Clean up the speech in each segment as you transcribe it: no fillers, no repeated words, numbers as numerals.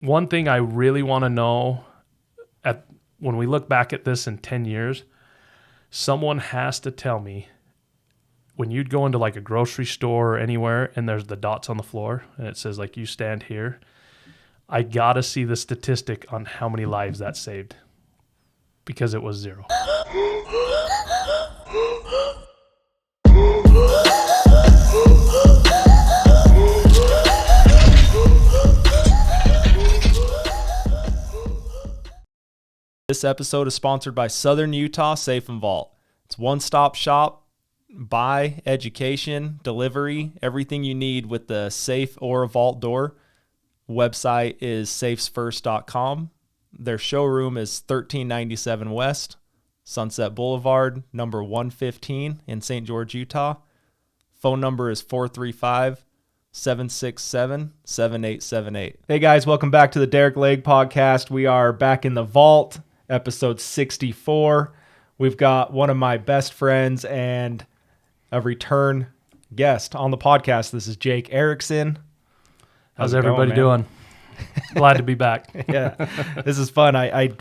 One thing I really want to know when we look back at this in 10 years, someone has to tell me when you'd go into like a grocery store or anywhere and there's the dots on the floor and it says like you stand here, I got to see the statistic on how many lives that saved because it was 0. This episode is sponsored by Southern Utah Safe and Vault. It's one-stop shop, buy, education, delivery, everything you need with the safe or a vault door. Website is safesfirst.com. Their showroom is 1397 West, Sunset Boulevard, number 115 in St. George, Utah. Phone number is 435-767-7878. Hey guys, welcome back to the Derick Leg Podcast. We are back in the vault. Episode 64. We've got one of my best friends and a return guest on the podcast. This is Jake Erickson. How's everybody doing? Glad to be back. Yeah, this is fun.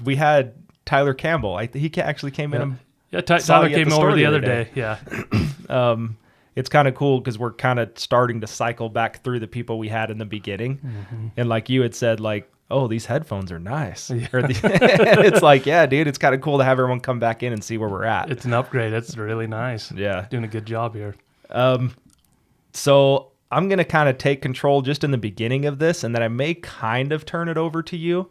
We had Tyler Campbell. He actually came in. Yeah, Tyler came over the other day. Yeah. It's kind of cool because we're kind of starting to cycle back through the people we had in the beginning. Mm-hmm. And like you had said, like, oh, these headphones are nice. Yeah. It's like, yeah, dude, it's kind of cool to have everyone come back in and see where we're at. It's an upgrade. It's really nice. Yeah. Doing a good job here. So I'm going to kind of take control just in the beginning of this, and then I may kind of turn it over to you.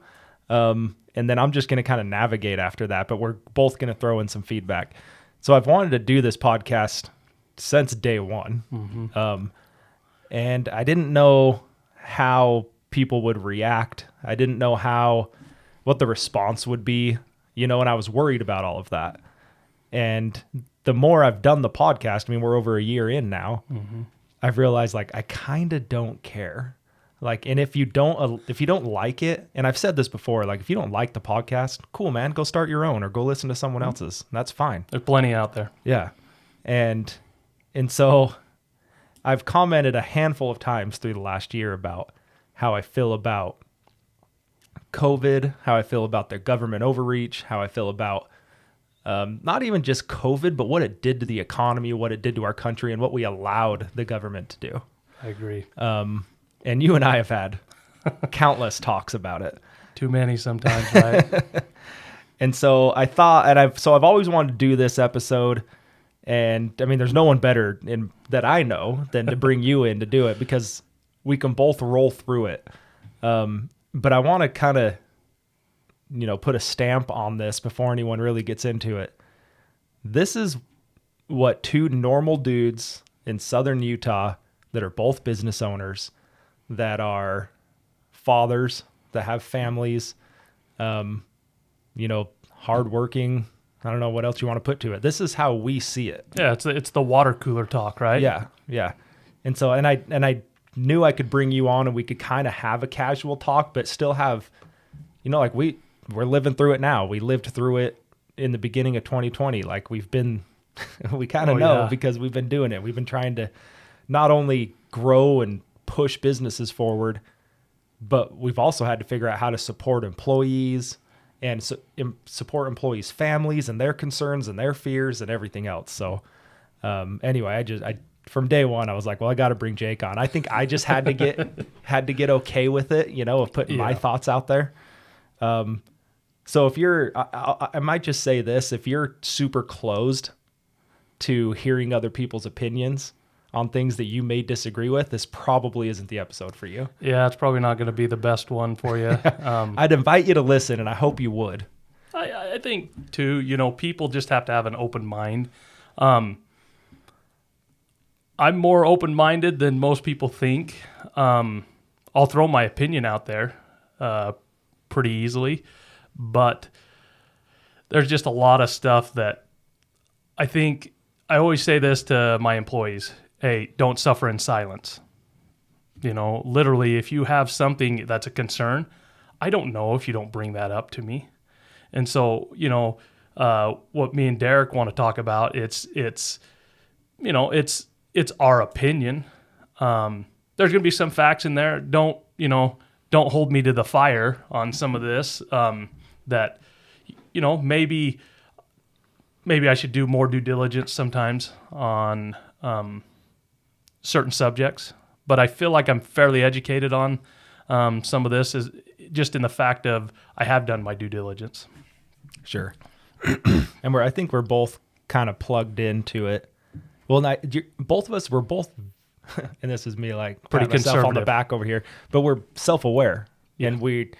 And then I'm just going to kind of navigate after that, but we're both going to throw in some feedback. So I've wanted to do this podcast since day one. Mm-hmm. And I didn't know how people would react. I didn't know what the response would be, and I was worried about all of that. And the more I've done the podcast, I mean, we're over a year in now, mm-hmm. I've realized like, I kind of don't care. Like, and if you don't like it, and I've said this before, like if you don't like the podcast, cool, man, go start your own or go listen to someone else's. That's fine. There's plenty out there. Yeah. And so I've commented a handful of times through the last year about how I feel about COVID, how I feel about their government overreach, how I feel about not even just COVID, but what it did to the economy, what it did to our country, and what we allowed the government to do. I agree. And you and I have had countless talks about it. Too many sometimes, right? And so I thought, I've always wanted to do this episode. And I mean, there's no one better that I know than to bring you in to do it because we can both roll through it. But I want to kind of, put a stamp on this before anyone really gets into it. This is what two normal dudes in Southern Utah that are both business owners, that are fathers, that have families, hardworking. I don't know what else you want to put to it. This is how we see it. Yeah, it's the water cooler talk, right? Yeah. And so, and I knew I could bring you on and we could kind of have a casual talk, but still have, like we're living through it now. We lived through it in the beginning of 2020. Like we kind of know because we've been doing it. We've been trying to not only grow and push businesses forward, but we've also had to figure out how to support employees and support employees' families and their concerns and their fears and everything else. So anyway, I from day one, I was like, well, I got to bring Jake on. I think I just had to get okay with it, of putting my thoughts out there. So if I might just say this, if you're super closed to hearing other people's opinions on things that you may disagree with, this probably isn't the episode for you. Yeah, it's probably not going to be the best one for you. I'd invite you to listen, and I hope you would. I think, too, people just have to have an open mind. I'm more open-minded than most people think. I'll throw my opinion out there pretty easily, but there's just a lot of stuff that I think I always say this to my employees. Hey, don't suffer in silence. Literally, if you have something that's a concern, I don't know if you don't bring that up to me. And so, what me and Derick want to talk about, it's our opinion. There's going to be some facts in there. Don't don't hold me to the fire on some of this. That, maybe I should do more due diligence sometimes on certain subjects. But I feel like I'm fairly educated on some of this, is just in the fact of I have done my due diligence. Sure. And I think we're both kind of plugged into it. Well, both of us were both, and this is me like Pretty patting myself on the conservative. back over here, but we're self-aware. Yeah. And we,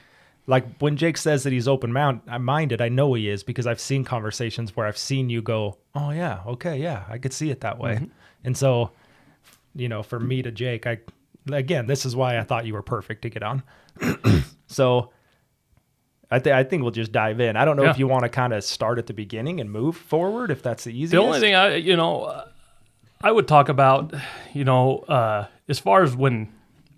like when Jake says that he's open-minded, I know he is, because I've seen conversations where I've seen you go, oh yeah, okay, yeah, I could see it that way. Mm-hmm. And so, for me to Jake, again, this is why I thought you were perfect to get on. So I think we'll just dive in. I don't know if you want to kind of start at the beginning and move forward, if that's the easiest. The only thing I would talk about, as far as when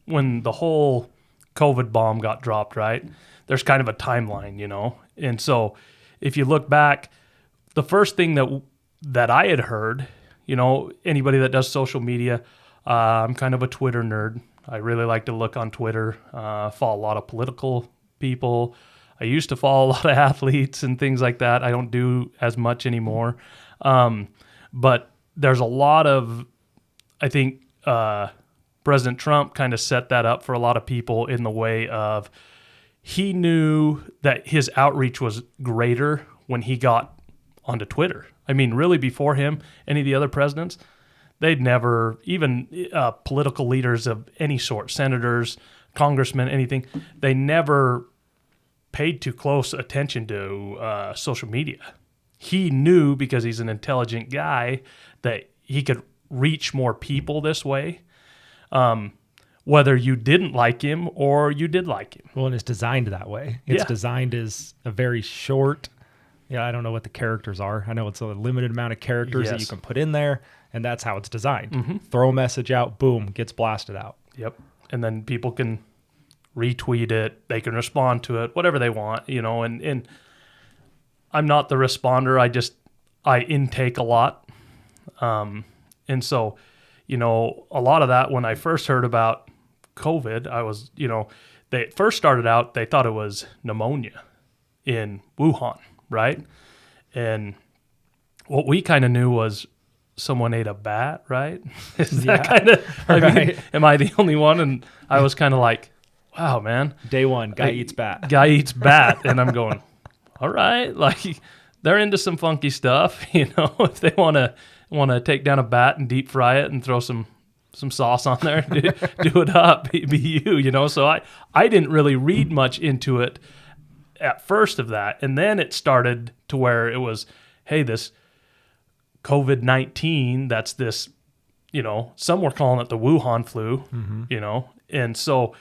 the whole COVID bomb got dropped, right? There's kind of a timeline, and so if you look back, the first thing that I had heard, anybody that does social media, I'm kind of a Twitter nerd. I really like to look on Twitter, follow a lot of political people. I used to follow a lot of athletes and things like that. I don't do as much anymore. But there's a lot of, I think, President Trump kind of set that up for a lot of people in the way of, he knew that his outreach was greater when he got onto Twitter. I mean, really before him, any of the other presidents, they'd never, even political leaders of any sort, senators, congressmen, anything, they never paid too close attention to social media. He knew, because he's an intelligent guy, that he could reach more people this way, whether you didn't like him or you did like him. Well, and it's designed that way. It's designed as a very short, I don't know what the characters are. I know it's a limited amount of characters that you can put in there, and that's how it's designed. Mm-hmm. Throw a message out, boom, gets blasted out. Yep. And then people can retweet it, they can respond to it, whatever they want, and I'm not the responder. I intake a lot. And so, a lot of that, when I first heard about COVID, I was, they first started out, they thought it was pneumonia in Wuhan, right? And what we kind of knew was someone ate a bat, right? Is that kind of, mean, am I the only one? And I was kind of like, wow, man. Day one, guy eats bat. Guy eats bat. And I'm going, all right. Like, they're into some funky stuff, if they want to take down a bat and deep fry it and throw some sauce on there, do it up, be you. So I didn't really read much into it at first of that. And then it started to where it was, hey, this COVID-19, that's this, some were calling it the Wuhan flu, and so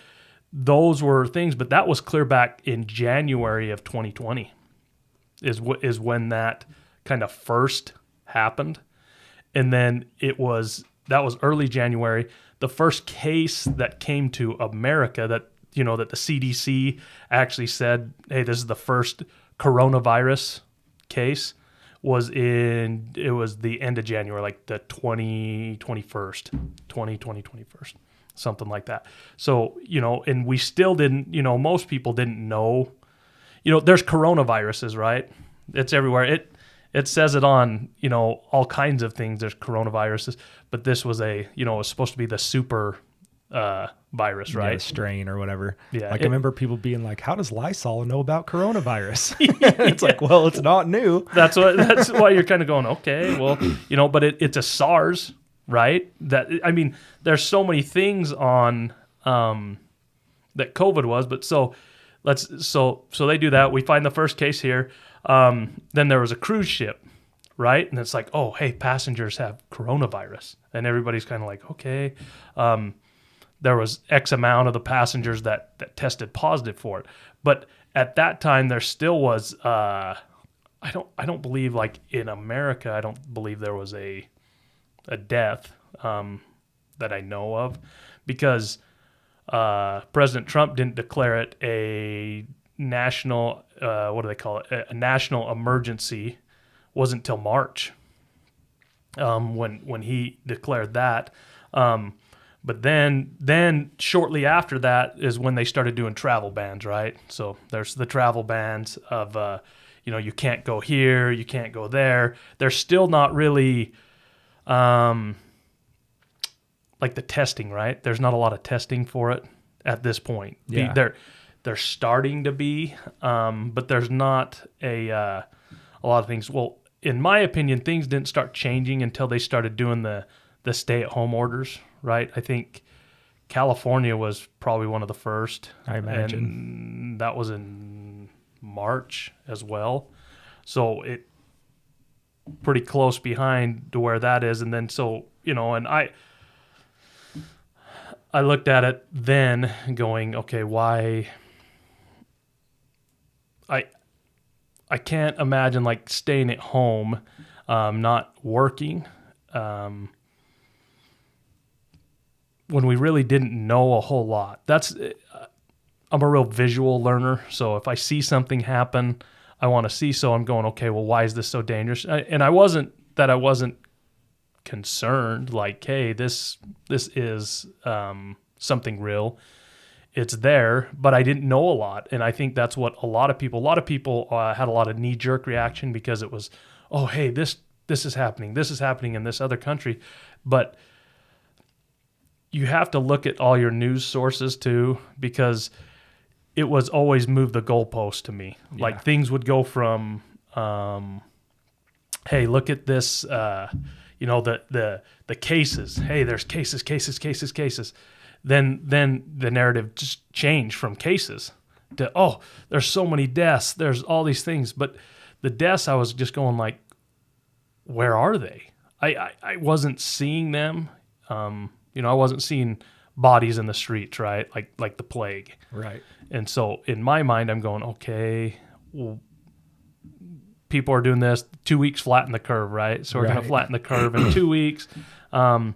those were things, but that was clear back in January of 2020 is when that kind of first happened. And then that was early January. The first case that came to America that the CDC actually said, hey, this is the first coronavirus case, was the end of January, like the 2021, something like that. So, and we still didn't, most people didn't know, there's coronaviruses, right? It's everywhere. It says it on, all kinds of things. There's coronaviruses, but this was it was supposed to be the super virus, right? Yeah, strain or whatever. Yeah. Like I remember people being like, how does Lysol know about coronavirus? It's like, well, it's not new. That's why you're kind of going, okay, well, but it's a SARS, right? There's so many things on that COVID was, but so they do that. We find the first case here. Then there was a cruise ship, right? And it's like, oh, hey, passengers have coronavirus. And everybody's kind of like, okay. There was X amount of the passengers that tested positive for it. But at that time, there still was, I don't believe, like in America, I don't believe there was a death that I know of, because President Trump didn't declare it a national, what do they call it? A national emergency. Wasn't till March when he declared that. But then shortly after that is when they started doing travel bans, right? So there's the travel bans of, you can't go here, you can't go there. They're still not really like the testing, right? There's not a lot of testing for it at this point. Yeah. They're starting to be, but there's not a lot of things. Well, in my opinion, things didn't start changing until they started doing the stay-at-home orders, right? I think California was probably one of the first. I imagine. And that was in March as well. So it pretty close behind to where that is. And then and I looked at it then going, okay, why? I can't imagine like staying at home, not working, when we really didn't know a whole lot. I'm a real visual learner, so if I see something happen, I want to see. So I'm going, okay, well, why is this so dangerous? And I wasn't concerned, like, hey, this is something real. It's there, but I didn't know a lot, and I think that's what a lot of people had a lot of knee-jerk reaction because it was, oh, hey, this is happening in this other country, but you have to look at all your news sources too, because it was always move the goalpost to me. Yeah. Like things would go from, hey, look at this, the cases. Hey, there's cases. Then the narrative just changed from cases to, oh, there's so many deaths. There's all these things. But the deaths, I was just going like, where are they? I wasn't seeing them. I wasn't seeing bodies in the streets, right? Like the plague. Right. And so in my mind, I'm going, okay, well, people are doing this. 2 weeks, flatten the curve, right? So we're going to flatten the curve in 2 weeks. And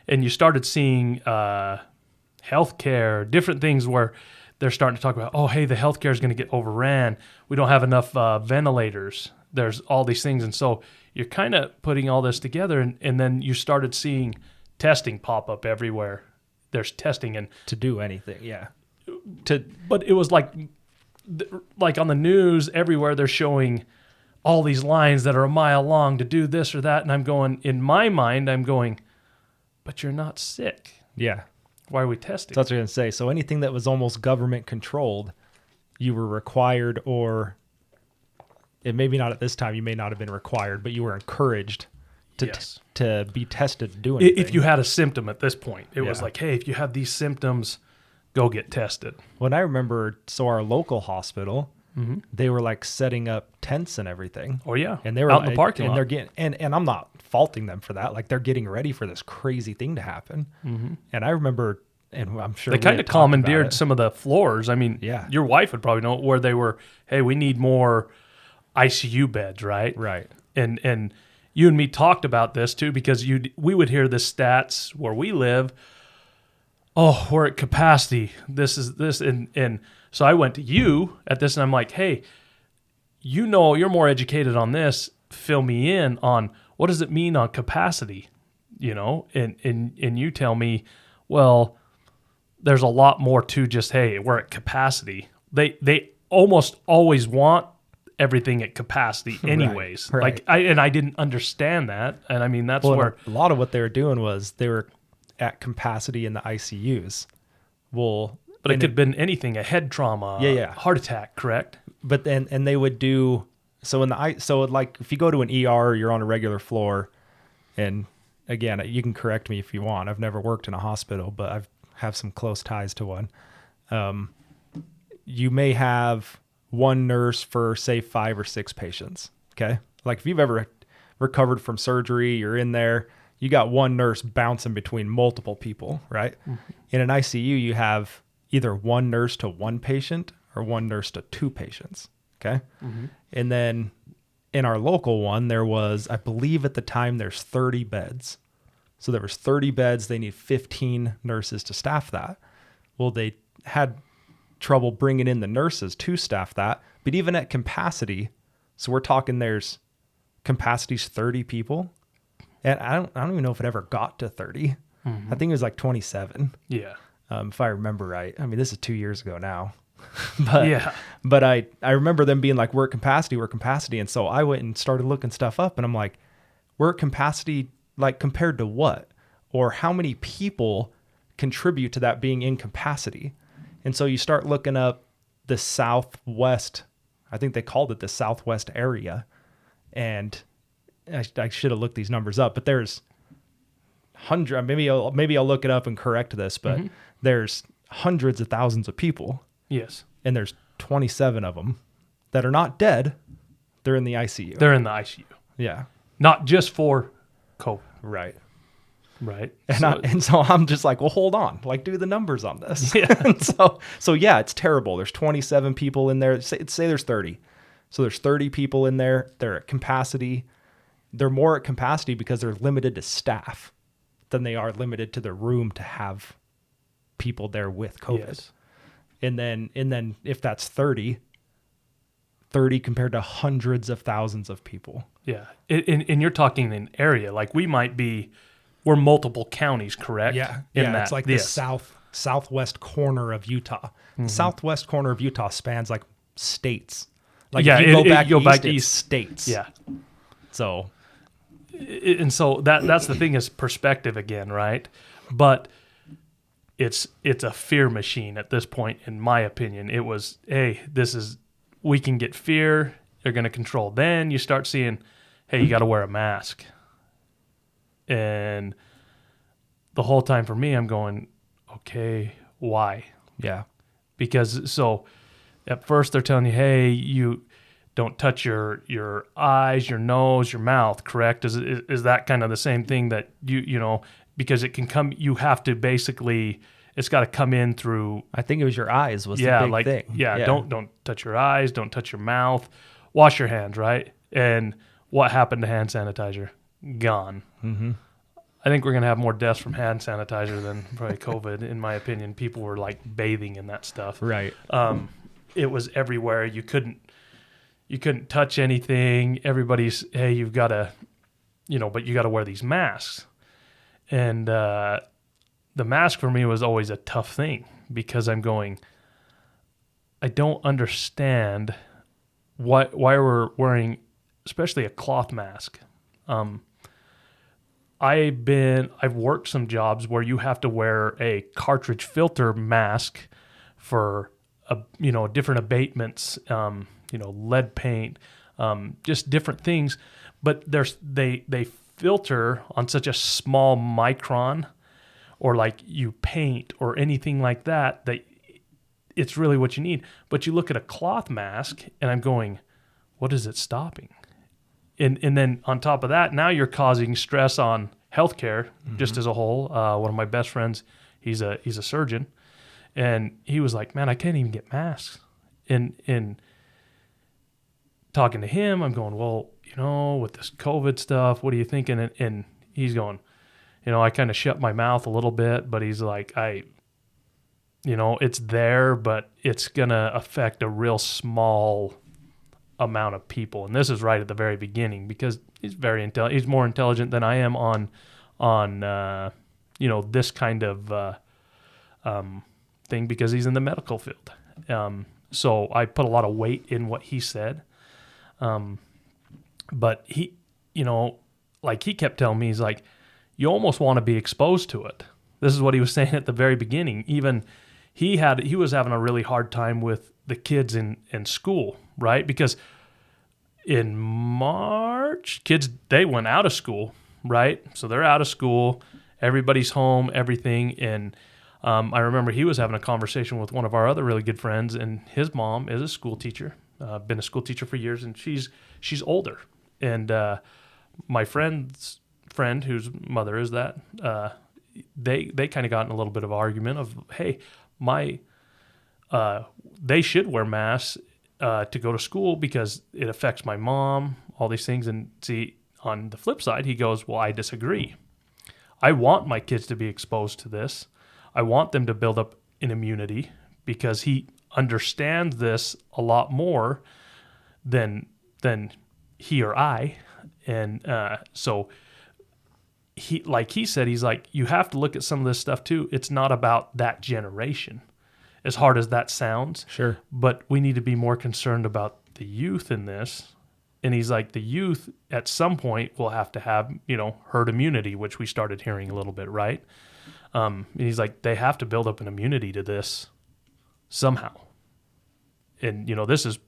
you started seeing healthcare, different things where they're starting to talk about, oh, hey, the healthcare is going to get overran. We don't have enough ventilators. There's all these things. And so you're kind of putting all this together, and then you started seeing testing pop up everywhere. There's testing and to do anything, yeah. But it was like on the news everywhere, they're showing all these lines that are a mile long to do this or that, and I'm going, in my mind, but you're not sick. Yeah. Why are we testing? So that's what I was going to say. So anything that was almost government controlled, you were required, or it maybe not at this time, you may not have been required, but you were encouraged to be tested to do anything. If you had a symptom at this point, it was like, hey, if you have these symptoms, go get tested. When I remember, our local hospital, they were like setting up tents and everything. Oh yeah, and they were out in the parking lot. And they're getting, and I'm not faulting them for that. Like they're getting ready for this crazy thing to happen. And I remember, and I'm sure they kind of commandeered some of the floors. I mean, your wife would probably know where they were. Hey, we need more ICU beds, right? Right. And you and me talked about this too, because we would hear the stats where we live. Oh, we're at capacity. This is this. And so I went to you at this and I'm like, hey, you're more educated on this. Fill me in on what does it mean on capacity, and you tell me, well, there's a lot more to just, hey, we're at capacity. They almost always want everything at capacity anyways. Right. I didn't understand that. And I mean, that's where a lot of what they were doing was they were at capacity in the ICUs. Well, but it could have been anything, a head trauma, heart attack, correct? But then, and they would do, so like if you go to an ER, you're on a regular floor, and again, you can correct me if you want. I've never worked in a hospital, but I have some close ties to one. You may have one nurse for say 5 or 6 patients. Okay. Like if you've ever recovered from surgery, you're in there, you got one nurse bouncing between multiple people, right? Mm-hmm. In an ICU, you have either one nurse to one patient or one nurse to 2 patients. Okay. Mm-hmm. And then in our local one, there was, I believe at the time, there's 30 beds. So there was 30 beds. They need 15 nurses to staff that. Well, they had trouble bringing in the nurses to staff that. But even at capacity, so we're talking capacity's 30 people. And I don't even know if it ever got to 30. I think it was like 27. Yeah. If I remember right. I mean, this is 2 years ago now. But Yeah. but I remember them being like, we're at capacity. And so I went and started looking stuff up, and I'm like, we're at capacity, like compared to what? Or how many people contribute to that being in capacity? And so you start looking up the Southwest, I think they called it the Southwest area. And I should have looked these numbers up, but there's maybe I'll look it up and correct this, but there's hundreds of thousands of people. Yes. And there's 27 of them that are not dead. They're in the ICU. They're in the ICU. Yeah. Not just for COVID. Right. Right. And so I'm just like, well, hold on, like do the numbers on this. Yeah. And so yeah, it's terrible. There's 27 people in there. Say there's 30. So there's 30 people in there. They're at capacity. They're more at capacity because they're limited to staff than they are limited to the room to have people there with COVID. Yes. And then if that's 30 compared to hundreds of thousands of people. Yeah. And you're talking an area, like we're multiple counties, correct? Yeah. That. It's like the southwest corner of Utah. The southwest corner of Utah spans like states. Like if you go back east, states. Yeah. So that's the thing, is perspective again, right? But it's a fear machine at this point, in my opinion. It was, hey, we can get fear. They're going to control. Then you start seeing, hey, you got to wear a mask. And the whole time for me, I'm going, okay, why? yeah. Because so at first they're telling you, hey, you don't touch your eyes, your nose, your mouth, correct? Is that kind of the same thing that you know, because it can come, you have to basically, it's got to come in through. I think it was your eyes was the big thing. Yeah, don't touch your eyes, don't touch your mouth, wash your hands, right? And what happened to hand sanitizer? Gone. Mm-hmm. I think we're going to have more deaths from hand sanitizer than probably COVID, in my opinion. People were like bathing in that stuff. Right. It was everywhere. You couldn't touch anything. Everybody's, hey, you've got to, but you got to wear these masks. And the mask for me was always a tough thing, because I'm going, I don't understand why we're wearing, especially a cloth mask. I've worked some jobs where you have to wear a cartridge filter mask for different abatements, lead paint, just different things, but they filter on such a small micron, or like you paint or anything like that it's really what you need. But you look at a cloth mask and I'm going, what is it stopping? And then on top of that, now you're causing stress on healthcare just as a whole. One of my best friends, he's a surgeon, and he was like, man, I can't even get masks. And talking to him, I'm going, well, with this COVID stuff, what are you thinking? And he's going, I kind of shut my mouth a little bit, but he's like, it's there, but it's going to affect a real small amount of people. And this is right at the very beginning, because he's very intelligent. He's more intelligent than I am on this kind of thing, because he's in the medical field. So I put a lot of weight in what he said. But he, he kept telling me, he's like, you almost want to be exposed to it. This is what he was saying at the very beginning. Even he was having a really hard time with the kids in school, right? Because in March, kids, they went out of school, right? So they're out of school, everybody's home, everything. And I remember he was having a conversation with one of our other really good friends, and his mom is a school teacher, been a school teacher for years, and she's older. And my friend's friend, whose mother is that, they kind of got in a little bit of argument of, hey, they should wear masks to go to school because it affects my mom, all these things. And see, on the flip side, he goes, well, I disagree. I want my kids to be exposed to this. I want them to build up an immunity, because he understands this a lot more than he or I. And so he said, he's like, you have to look at some of this stuff too. It's not about that generation, as hard as that sounds. Sure. But we need to be more concerned about the youth in this. And he's like, the youth at some point will have to have, herd immunity, which we started hearing a little bit, right? And he's like, they have to build up an immunity to this somehow. And, this is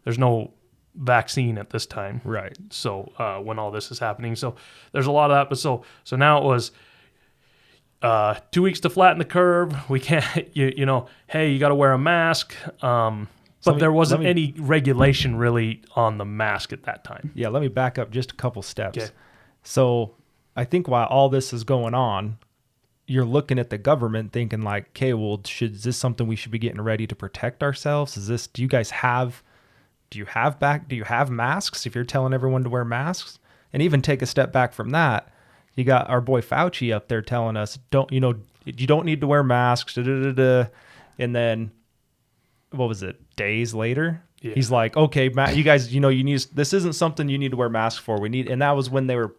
there's no vaccine at this time. Right. So when all this is happening. So there's a lot of that. But so now it was 2 weeks to flatten the curve. We can't, hey, you got to wear a mask. But there wasn't any regulation really on the mask at that time. Yeah, let me back up just a couple steps. Okay. So I think while all this is going on, you're looking at the government thinking like, okay, well, is this something we should be getting ready to protect ourselves? Do you have masks if you're telling everyone to wear masks? And even take a step back from that, you got our boy Fauci up there telling us, you don't need to wear masks. And then, what was it? Days later, he's like, okay, Matt, you guys, this isn't something you need to wear masks for. And that was when they were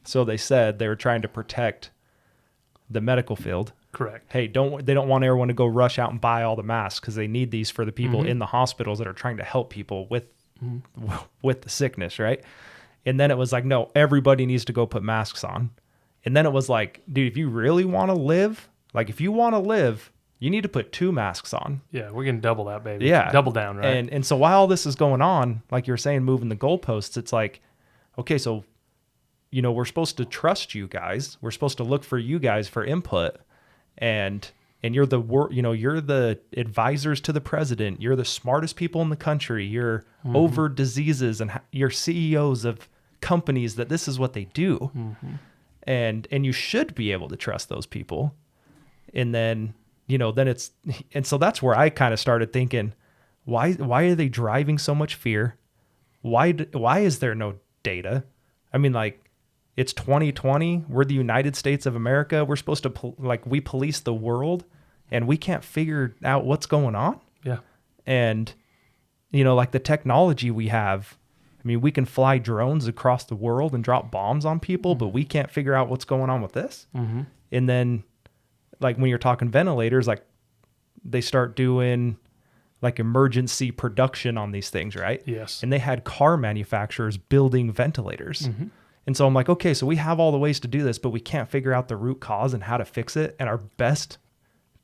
so they said they were trying to protect the medical field. Correct. Hey, they don't want everyone to go rush out and buy all the masks because they need these for the people in the hospitals that are trying to help people with the sickness, right? And then it was like, no, everybody needs to go put masks on. And then it was like, dude, if you really want to live, you need to put 2 masks on. Yeah, we're going to double that, baby. Yeah. Double down, right? And so while all this is going on, like you were saying, moving the goalposts, it's like, okay, so, we're supposed to trust you guys. We're supposed to look for you guys for input. And you're you're the advisors to the president. You're the smartest people in the country. You're over diseases, and you're CEOs of companies that this is what they do. And you should be able to trust those people. And then, and so that's where I kind of started thinking, why are they driving so much fear? Why is there no data? I mean, like, it's 2020. We're the United States of America. We're supposed to we police the world, and we can't figure out what's going on. Yeah. And, like the technology we have, I mean, we can fly drones across the world and drop bombs on people, but we can't figure out what's going on with this. And then, like, when you're talking ventilators, like, they start doing like emergency production on these things, right? Yes. And they had car manufacturers building ventilators. And so I'm like, okay, so we have all the ways to do this, but we can't figure out the root cause and how to fix it. And our best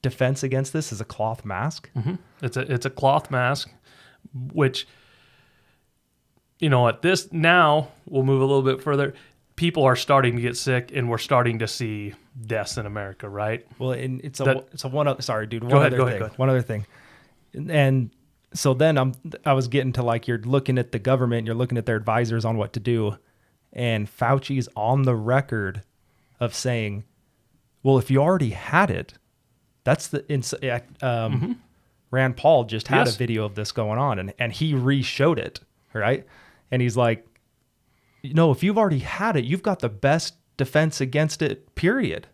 defense against this is a cloth mask. It's a cloth mask, which, at this now, we'll move a little bit further. People are starting to get sick, and we're starting to see deaths in America, right? Well, and it's one other thing. And so then I was getting to, like, you're looking at the government, you're looking at their advisors on what to do. And Fauci's on the record of saying, well, if you already had it, that's Rand Paul just had a video of this going on, and he re-showed it, right? And he's like, if you've already had it, you've got the best defense against it, period.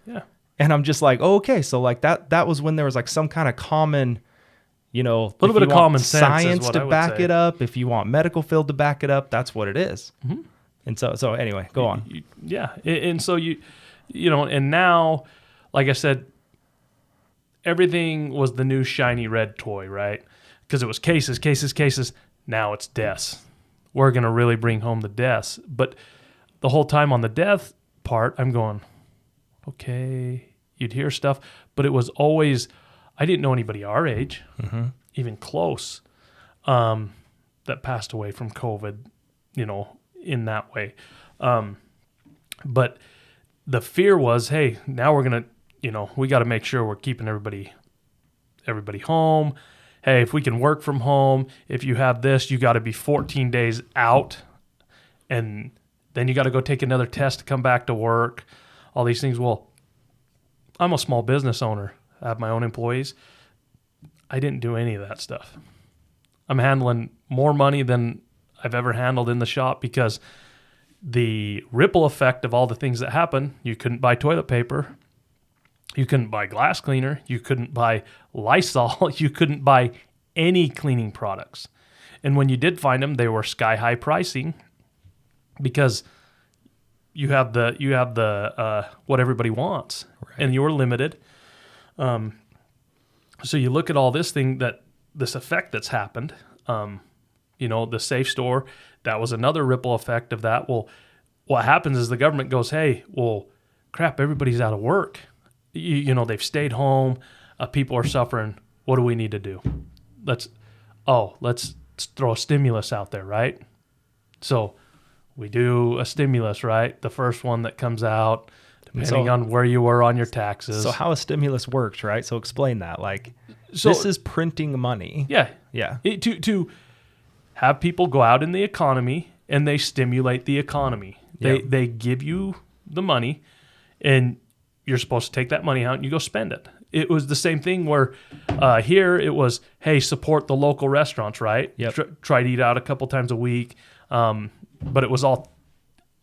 Yeah. And I'm just like, okay, so like that was when there was like some kind of common, a little bit of common sense science is what to I would back say. it up. If you want medical field to back it up, that's what it is. And so anyway, go on. Yeah. And so and now, like I said, everything was the new shiny red toy, right? Because it was cases. Now it's deaths. We're going to really bring home the deaths. But the whole time on the death part, I'm going, okay, you'd hear stuff. But it was always, I didn't know anybody our age, even close, that passed away from COVID, in that way. But the fear was, hey, now we're going to, we got to make sure we're keeping everybody home. Hey, if we can work from home, if you have this, you got to be 14 days out, and then you got to go take another test to come back to work, all these things. Well, I'm a small business owner. I have my own employees. I didn't do any of that stuff. I'm handling more money than I've ever handled in the shop because the ripple effect of all the things that happen, you couldn't buy toilet paper. You couldn't buy glass cleaner. You couldn't buy Lysol. You couldn't buy any cleaning products. And when you did find them, they were sky-high pricing because you have the what everybody wants, and you're limited. So you look at all this effect that's happened. The safe store, that was another ripple effect of that. Well, what happens is the government goes, hey, well, crap, everybody's out of work. They've stayed home. People are suffering. What do we need to do? Let's throw a stimulus out there, right? So we do a stimulus, right? The first one that comes out, depending on where you were on your taxes. So how a stimulus works, right? So explain that. This is printing money. Yeah. Yeah. To have people go out in the economy, and they stimulate the economy. They give you the money, and you're supposed to take that money out and you go spend it. It was the same thing where here it was, hey, support the local restaurants, right? Yep. Try to eat out a couple times a week, but it was all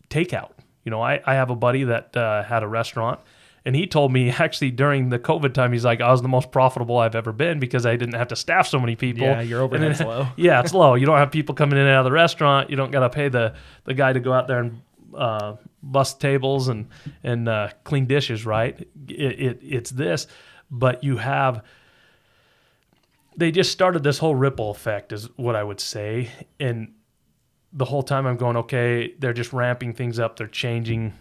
takeout. I have a buddy that had a restaurant, and he told me actually during the COVID time, he's like, I was the most profitable I've ever been because I didn't have to staff so many people. Yeah, your overhead's low. Yeah, it's low. You don't have people coming in and out of the restaurant. You don't got to pay the guy to go out there and bust tables and clean dishes, right? It's this, but they just started this whole ripple effect is what I would say. And the whole time I'm going, okay, they're just ramping things up. They're changing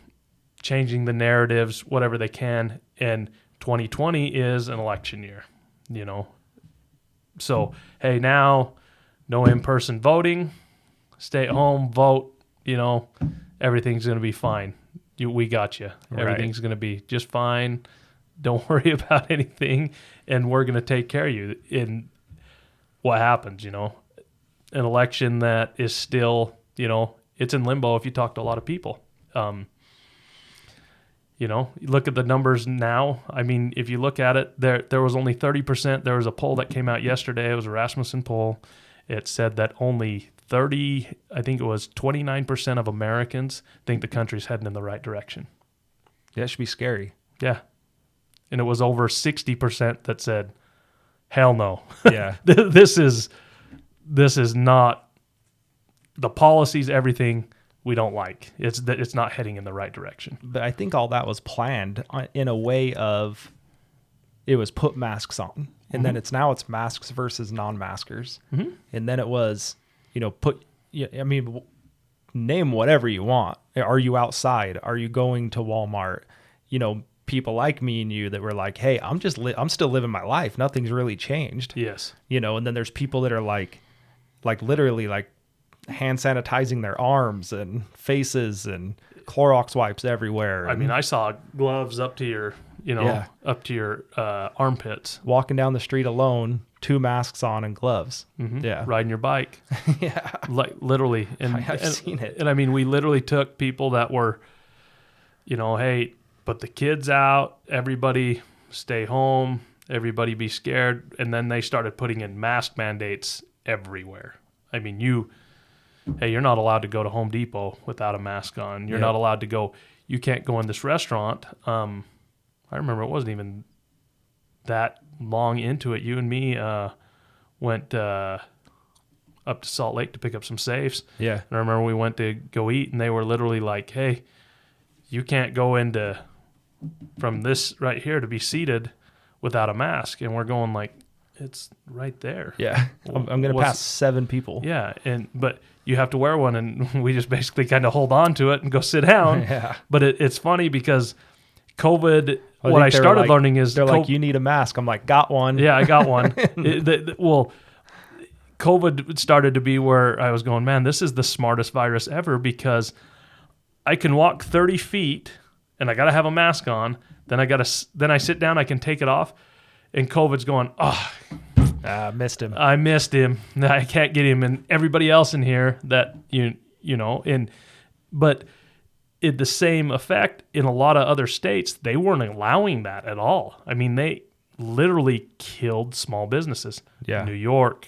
the narratives, whatever they can. And 2020 is an election year, So, hey, now no in-person voting, stay at home, vote, everything's going to be fine. We got you. Everything's going to be just fine. Don't worry about anything, and we're going to take care of you. In what happens, an election that is still, it's in limbo if you talk to a lot of people. You look at the numbers now. I mean, if you look at it, there was only 30%. There was a poll that came out yesterday. It was a Rasmussen poll. It said that only 29% of Americans think the country's heading in the right direction. That should be scary. Yeah. And it was over 60% that said, hell no. Yeah. This is not the policies, everything we don't like. It's not heading in the right direction. But I think all that was planned in a way of it was put masks on. And then it's masks versus non-maskers. Mm-hmm. And then it was, name whatever you want. Are you outside? Are you going to Walmart? People like me and you that were like, hey, I'm still living my life. Nothing's really changed. Yes. And then there's people that are like literally like hand sanitizing their arms and faces and Clorox wipes everywhere. I mean, I saw gloves up to your, armpits. Walking down the street alone, 2 masks on and gloves. Mm-hmm. Yeah. Riding your bike. Yeah. Like literally. And I've seen it. And I mean, we literally took people that were, hey, put the kids out, everybody stay home, everybody be scared. And then they started putting in mask mandates everywhere. I mean, you're not allowed to go to Home Depot without a mask on. You're not allowed to go. You can't go in this restaurant. I remember it wasn't even that long into it. You and me went up to Salt Lake to pick up some safes. Yeah. And I remember we went to go eat, and they were literally like, hey, you can't go from this right here to be seated without a mask. And we're going like, it's right there. Yeah. I'm going to pass 7 people. Yeah. But you have to wear one, and we just basically kind of hold on to it and go sit down. Yeah. But it's funny because COVID, what I started learning is... They're like, you need a mask. I'm like, got one. Yeah, I got one. COVID started to be where I was going, man, this is the smartest virus ever because I can walk 30 feet and I got to have a mask on. Then I sit down, I can take it off, and COVID's going, I missed him. I can't get him. And everybody else in here that, but the same effect in a lot of other states, they weren't allowing that at all. I mean, they literally killed small businesses. Yeah. New York,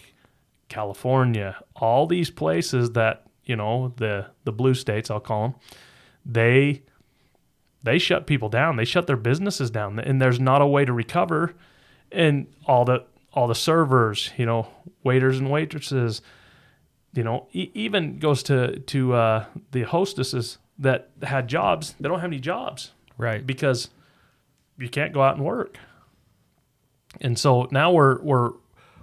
California, all these places that, the blue states, I'll call them, they shut people down. They shut their businesses down, and there's not a way to recover. And all the servers, waiters and waitresses, even goes to the hostesses. that had jobs, they don't have any jobs. Right. Because you can't go out and work. And so now we're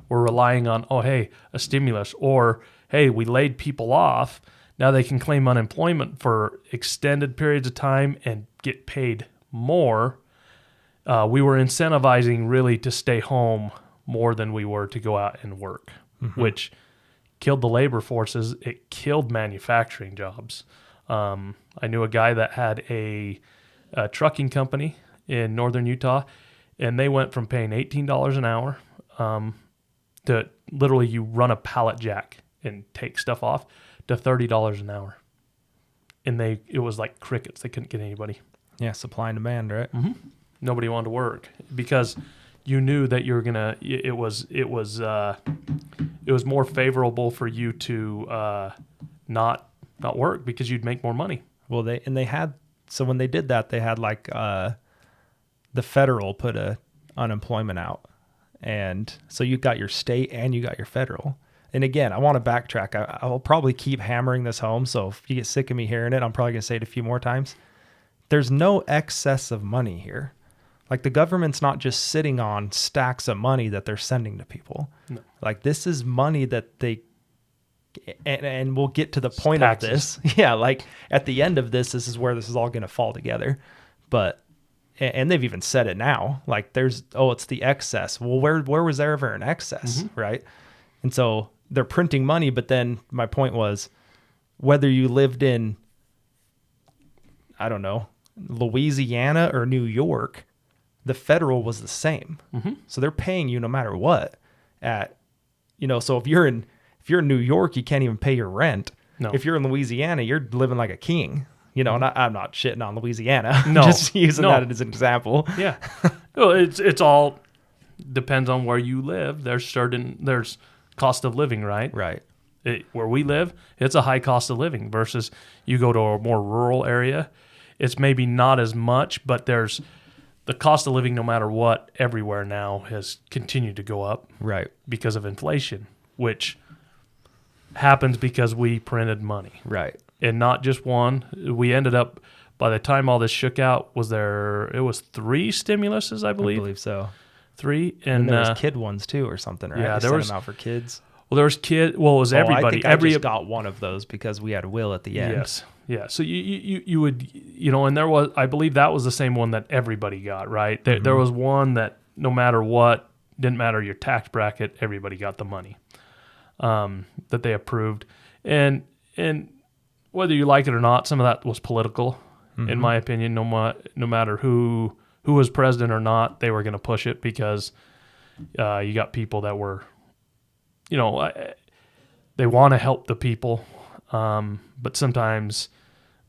relying on, oh, hey, a stimulus, or, hey, we laid people off. Now they can claim unemployment for extended periods of time and get paid more. We were incentivizing really to stay home more than we were to go out and work, which killed the labor forces. It killed manufacturing jobs. I knew a guy that had a trucking company in northern Utah, and they went from paying $18 an hour to literally you run a pallet jack and take stuff off to $30 an hour. And it was like crickets. They couldn't get anybody. Yeah, supply and demand, right? Mm-hmm. Nobody wanted to work because you knew that you were gonna. It was more favorable for you to not work because you'd make more money. Well, when they did that, they had like the federal put a unemployment out, and so you got your state and you got your federal. And again, I want to backtrack. I will probably keep hammering this home. So if you get sick of me hearing it, I'm probably gonna say it a few more times. There's no excess of money here. Like the government's not just sitting on stacks of money that they're sending to people. No. Like this is money that they, and we'll get to the point of this. Yeah. Like at the end of this is where this is all going to fall together. But, and they've even said it now, like it's the excess. Well, where was there ever an excess? Mm-hmm. Right. And so they're printing money. But then my point was whether you lived in, I don't know, Louisiana or New York, the federal was the same. Mm-hmm. So they're paying you no matter what so if you're in New York, you can't even pay your rent. No. If you're in Louisiana, you're living like a king, and I'm not shitting on Louisiana. No. Just using that as an example. Yeah. Well, it's all depends on where you live. There's cost of living, right? Right. Where we live, it's a high cost of living versus you go to a more rural area. It's maybe not as much, but there's the cost of living, no matter what, everywhere now has continued to go up. Right. Because of inflation, which happens because we printed money. Right. And not just one. We ended up, by the time all this shook out, it was 3 stimuluses, I believe. I believe so. 3. And there was kid ones too or something, right? Yeah, there was them out for kids. Well, there was it was everybody. I just got one of those because we had Will at the end. Yes. Yeah. So you would, and there was, I believe that was the same one that everybody got, right? There was one that no matter what, didn't matter your tax bracket, everybody got the money that they approved. And whether you like it or not, some of that was political, in my opinion. No matter who was president or not, they were going to push it because you got people that were, they want to help the people, but sometimes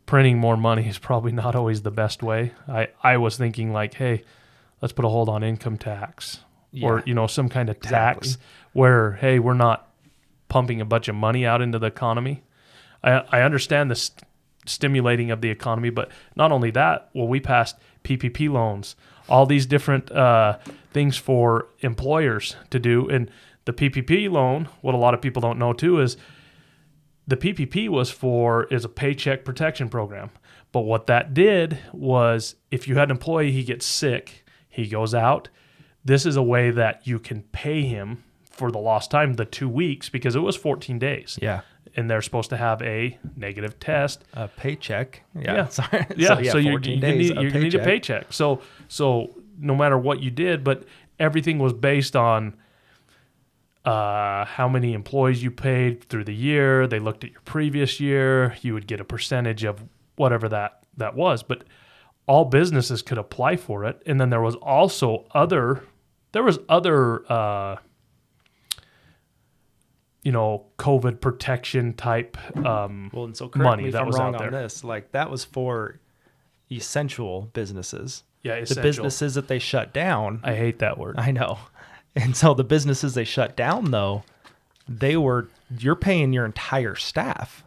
printing more money is probably not always the best way. I was thinking like, hey, let's put a hold on income tax or, some kind of tax where, hey, we're not pumping a bunch of money out into the economy. I understand the stimulating of the economy, but not only that, we passed PPP loans, all these different things for employers to do. And the PPP loan, what a lot of people don't know too, is the PPP is a Paycheck Protection program. But what that did was if you had an employee, he gets sick, he goes out, this is a way that you can pay him for the lost time, the 2 weeks, because it was 14 days. Yeah. And they're supposed to have a negative test. A paycheck. Yeah. Sorry. Yeah. So you're going to need a paycheck. So no matter what you did, but everything was based on how many employees you paid through the year. They looked at your previous year. You would get a percentage of whatever that was. But all businesses could apply for it. And then there was also other COVID protection type and so correct money me if that I'm was wrong out there. On this. Like that was for essential businesses. Yeah, essential. The businesses that they shut down. I hate that word. I know. And so the businesses they shut down, though, you're paying your entire staff.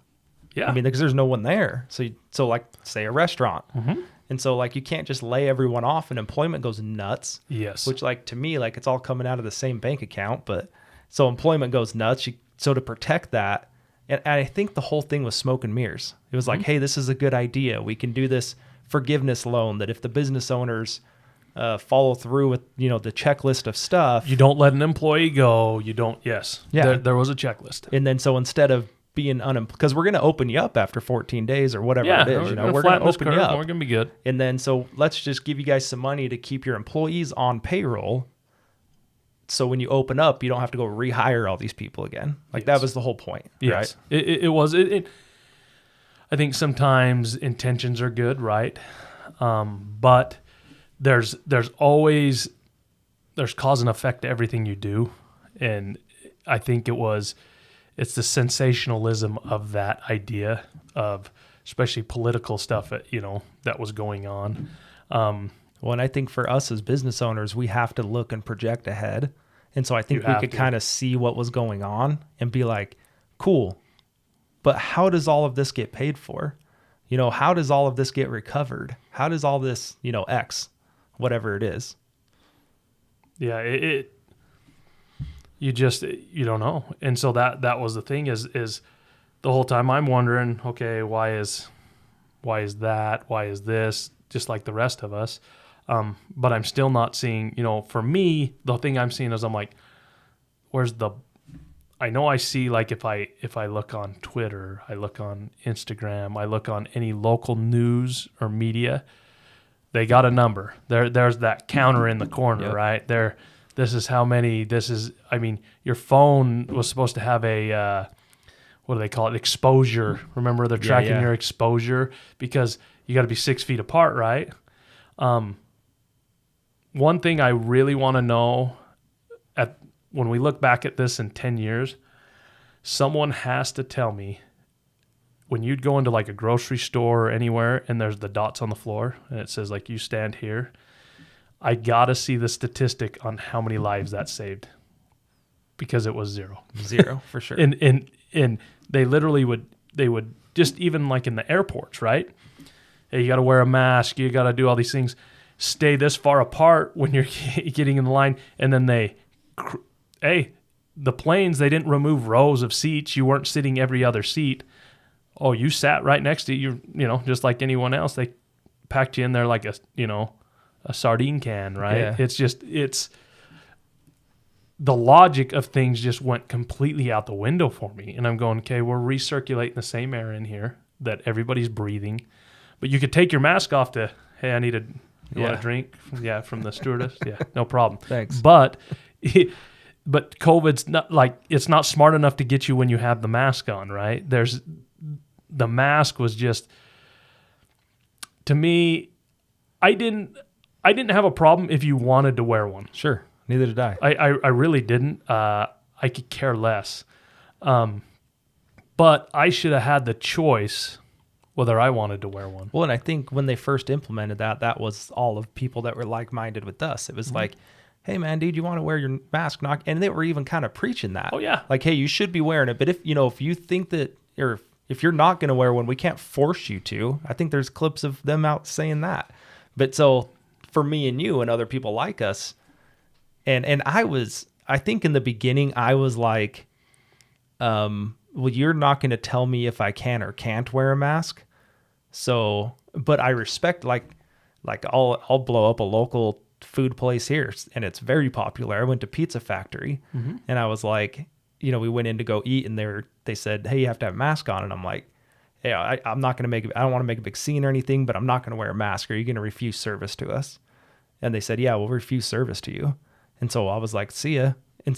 Yeah. I mean, because there's no one there. So like, say a restaurant. Mm-hmm. And so like, you can't just lay everyone off and employment goes nuts. Yes. Which like, to me, like it's all coming out of the same bank account. But so employment goes nuts. So to protect that, And I think the whole thing was smoke and mirrors. It was like, hey, this is a good idea. We can do this forgiveness loan that if the business owners follow through with, the checklist of stuff. You don't let an employee go. You don't. Yes. Yeah. There was a checklist. And then so instead of being unemployed, because we're going to open you up after 14 days or whatever it is. We're going to open you up. We're going to be good. And then so let's just give you guys some money to keep your employees on payroll. So when you open up, you don't have to go rehire all these people again. Like that was the whole point, yes. right? It was. I think sometimes intentions are good, right? But there's always cause and effect to everything you do, and I think it's the sensationalism of that idea of especially political stuff that was going on. Well, and I think for us as business owners, we have to look and project ahead. And so I think we could kind of see what was going on and be like, cool, but how does all of this get paid for? How does all of this get recovered? How does all this, X, whatever it is? Yeah, you don't know. And so that was the thing is the whole time I'm wondering, okay, why is that? Why is this? Just like the rest of us. But I'm still not seeing, for me, the thing I'm seeing is I'm like, I know I see like if I look on Twitter, I look on Instagram, I look on any local news or media, they got a number. There's that counter in the corner, yep. Right? This is how many, your phone was supposed to have a, what do they call it? Exposure. Remember they're tracking your exposure because you got to be 6 feet apart, right? One thing I really want to know when we look back at this in 10 years, someone has to tell me when you'd go into like a grocery store or anywhere and there's the dots on the floor and it says like you stand here, I got to see the statistic on how many lives that saved because it was zero. Zero for sure. And they literally would just even like in the airports, right? Hey, you got to wear a mask. You got to do all these things. Stay this far apart when you're getting in the line. And then the planes, they didn't remove rows of seats. You weren't sitting every other seat. Oh, you sat right next to you, just like anyone else. They packed you in there like a sardine can, right? Yeah. It's the logic of things just went completely out the window for me. And I'm going, okay, we're recirculating the same air in here that everybody's breathing. But you could take your mask off to, hey, I need a want a drink? Yeah, from the stewardess? Yeah, no problem. Thanks. But COVID's not like, it's not smart enough to get you when you have the mask on, right? The mask was just, to me, I didn't have a problem if you wanted to wear one. Sure. Neither did I. I really didn't. I could care less. But I should have had the choice whether I wanted to wear one. Well, and I think when they first implemented that was all of people that were like-minded with us. It was like, hey, man, dude, you want to wear your mask? And they were even kind of preaching that. Oh, yeah. Like, hey, you should be wearing it. But if you think that, or if you're not going to wear one, we can't force you to. I think there's clips of them out saying that. But so for me and you and other people like us, and I think in the beginning, I was like, well, you're not going to tell me if I can or can't wear a mask. So, but I respect, like I'll blow up a local food place here, and it's very popular. I went to Pizza Factory, and I was like, we went in to go eat, and they said, hey, you have to have a mask on, and I'm like, yeah, I'm not going to I don't want to make a big scene or anything, but I'm not going to wear a mask. Are you going to refuse service to us? And they said, yeah, we'll refuse service to you. And so I was like, see ya. And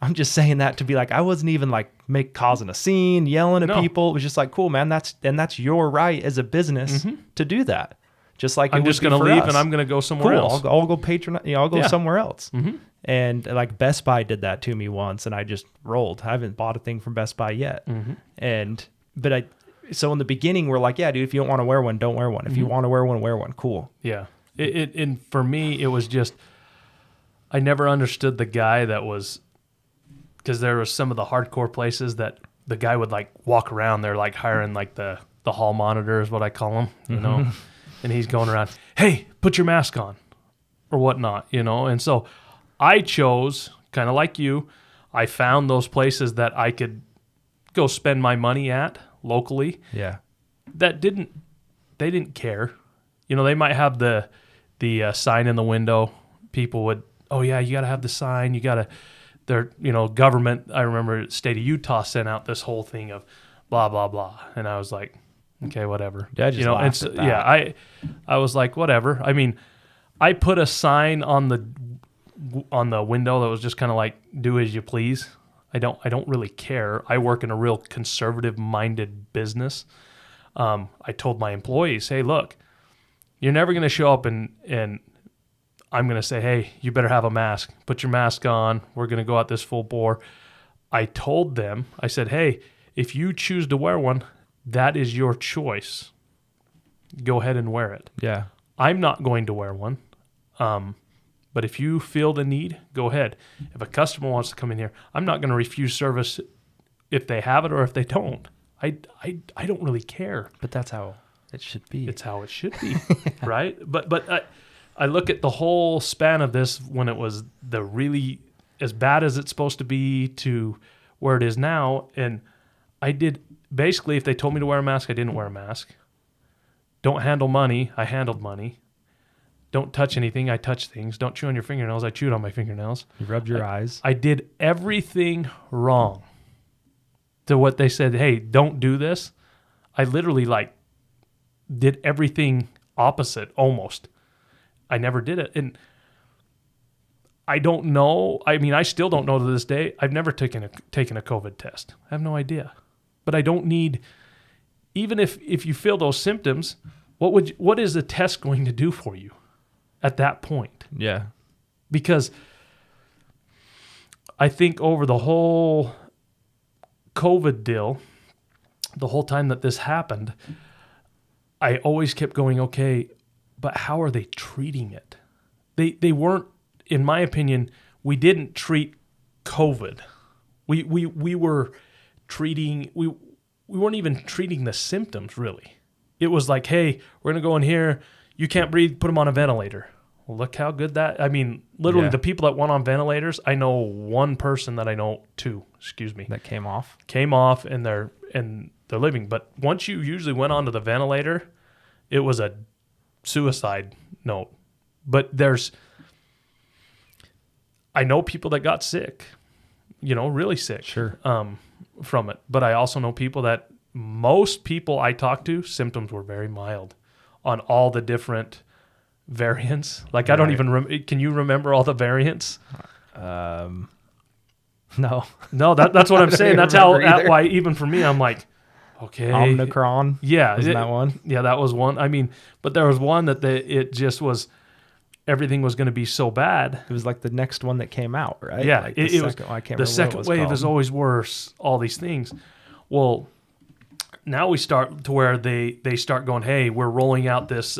I'm just saying that to be like, I wasn't even like causing a scene, yelling at people. It was just like, cool, man. That's your right as a business to do that. Just like I'm just going to leave and I'm going to go somewhere else. I'll go patronize. I'll go somewhere else. And like Best Buy did that to me once, and I just rolled. I haven't bought a thing from Best Buy yet. So in the beginning, we're like, yeah, dude, if you don't want to wear one, don't wear one. If you want to wear one, cool. Yeah. And for me, it was just, I never understood the guy that was, because there was some of the hardcore places that the guy would like walk around. They're like hiring like the hall monitor is what I call them, and he's going around, hey, put your mask on or whatnot, And so I chose, kind of like you, I found those places that I could go spend my money at locally Yeah. they didn't care. They might have the sign in the window. People would, oh yeah, you got to have the sign. You got to, government. I remember the state of Utah sent out this whole thing of blah, blah, blah. And I was like, okay, whatever. Yeah, I just laughed at that. Yeah, I was like, whatever. I mean, I put a sign on the window that was just kind of like, do as you please. I don't really care. I work in a real conservative minded business. I told my employees, hey, look, you're never going to show up and I'm going to say, hey, you better have a mask. Put your mask on. We're going to go out this full bore. I told them, I said, hey, if you choose to wear one, that is your choice. Go ahead and wear it. Yeah. I'm not going to wear one. But if you feel the need, go ahead. If a customer wants to come in here, I'm not going to refuse service if they have it or if they don't. I don't really care. But that's how it should be. It's how it should be, right? But I look at the whole span of this when it was the really as bad as it's supposed to be to where it is now, and I did basically if they told me to wear a mask, I didn't wear a mask. Don't handle money, I handled money. Don't touch anything, I touched things. Don't chew on your fingernails, I chewed on my fingernails. You rubbed your eyes. I did everything wrong to what they said, hey, don't do this. I literally did everything opposite almost. I never did it. And I don't know. I mean, I still don't know to this day. I've never taken a COVID test. I have no idea. But I don't need, even if you feel those symptoms, what is the test going to do for you at that point? Yeah. Because I think over the whole COVID deal, the whole time that this happened, I always kept going, okay, but how are they treating it? They weren't, in my opinion, we didn't treat COVID. We were treating, we weren't even treating the symptoms really. It was like, hey, we're going to go in here, you can't breathe, put them on a ventilator. Well, look how good that, I mean, literally the people that went on ventilators, I know two, that came off and they're living. But once you usually went onto the ventilator, it was a suicide note. But I know people that got sick, really sick. Sure. From it. But I also know people that most people I talked to, symptoms were very mild on all the different variants. Like, I don't even can you remember all the variants? No. No, that's what I'm saying. That's why even for me, I'm like, okay. Omicron. Yeah. Isn't that one? Yeah, that was one. I mean, but there was one that it just was, everything was going to be so bad. It was like the next one that came out, right? Yeah. Like it was, the second wave is always worse, all these things. Well, now we start to where they start going, hey, we're rolling out this,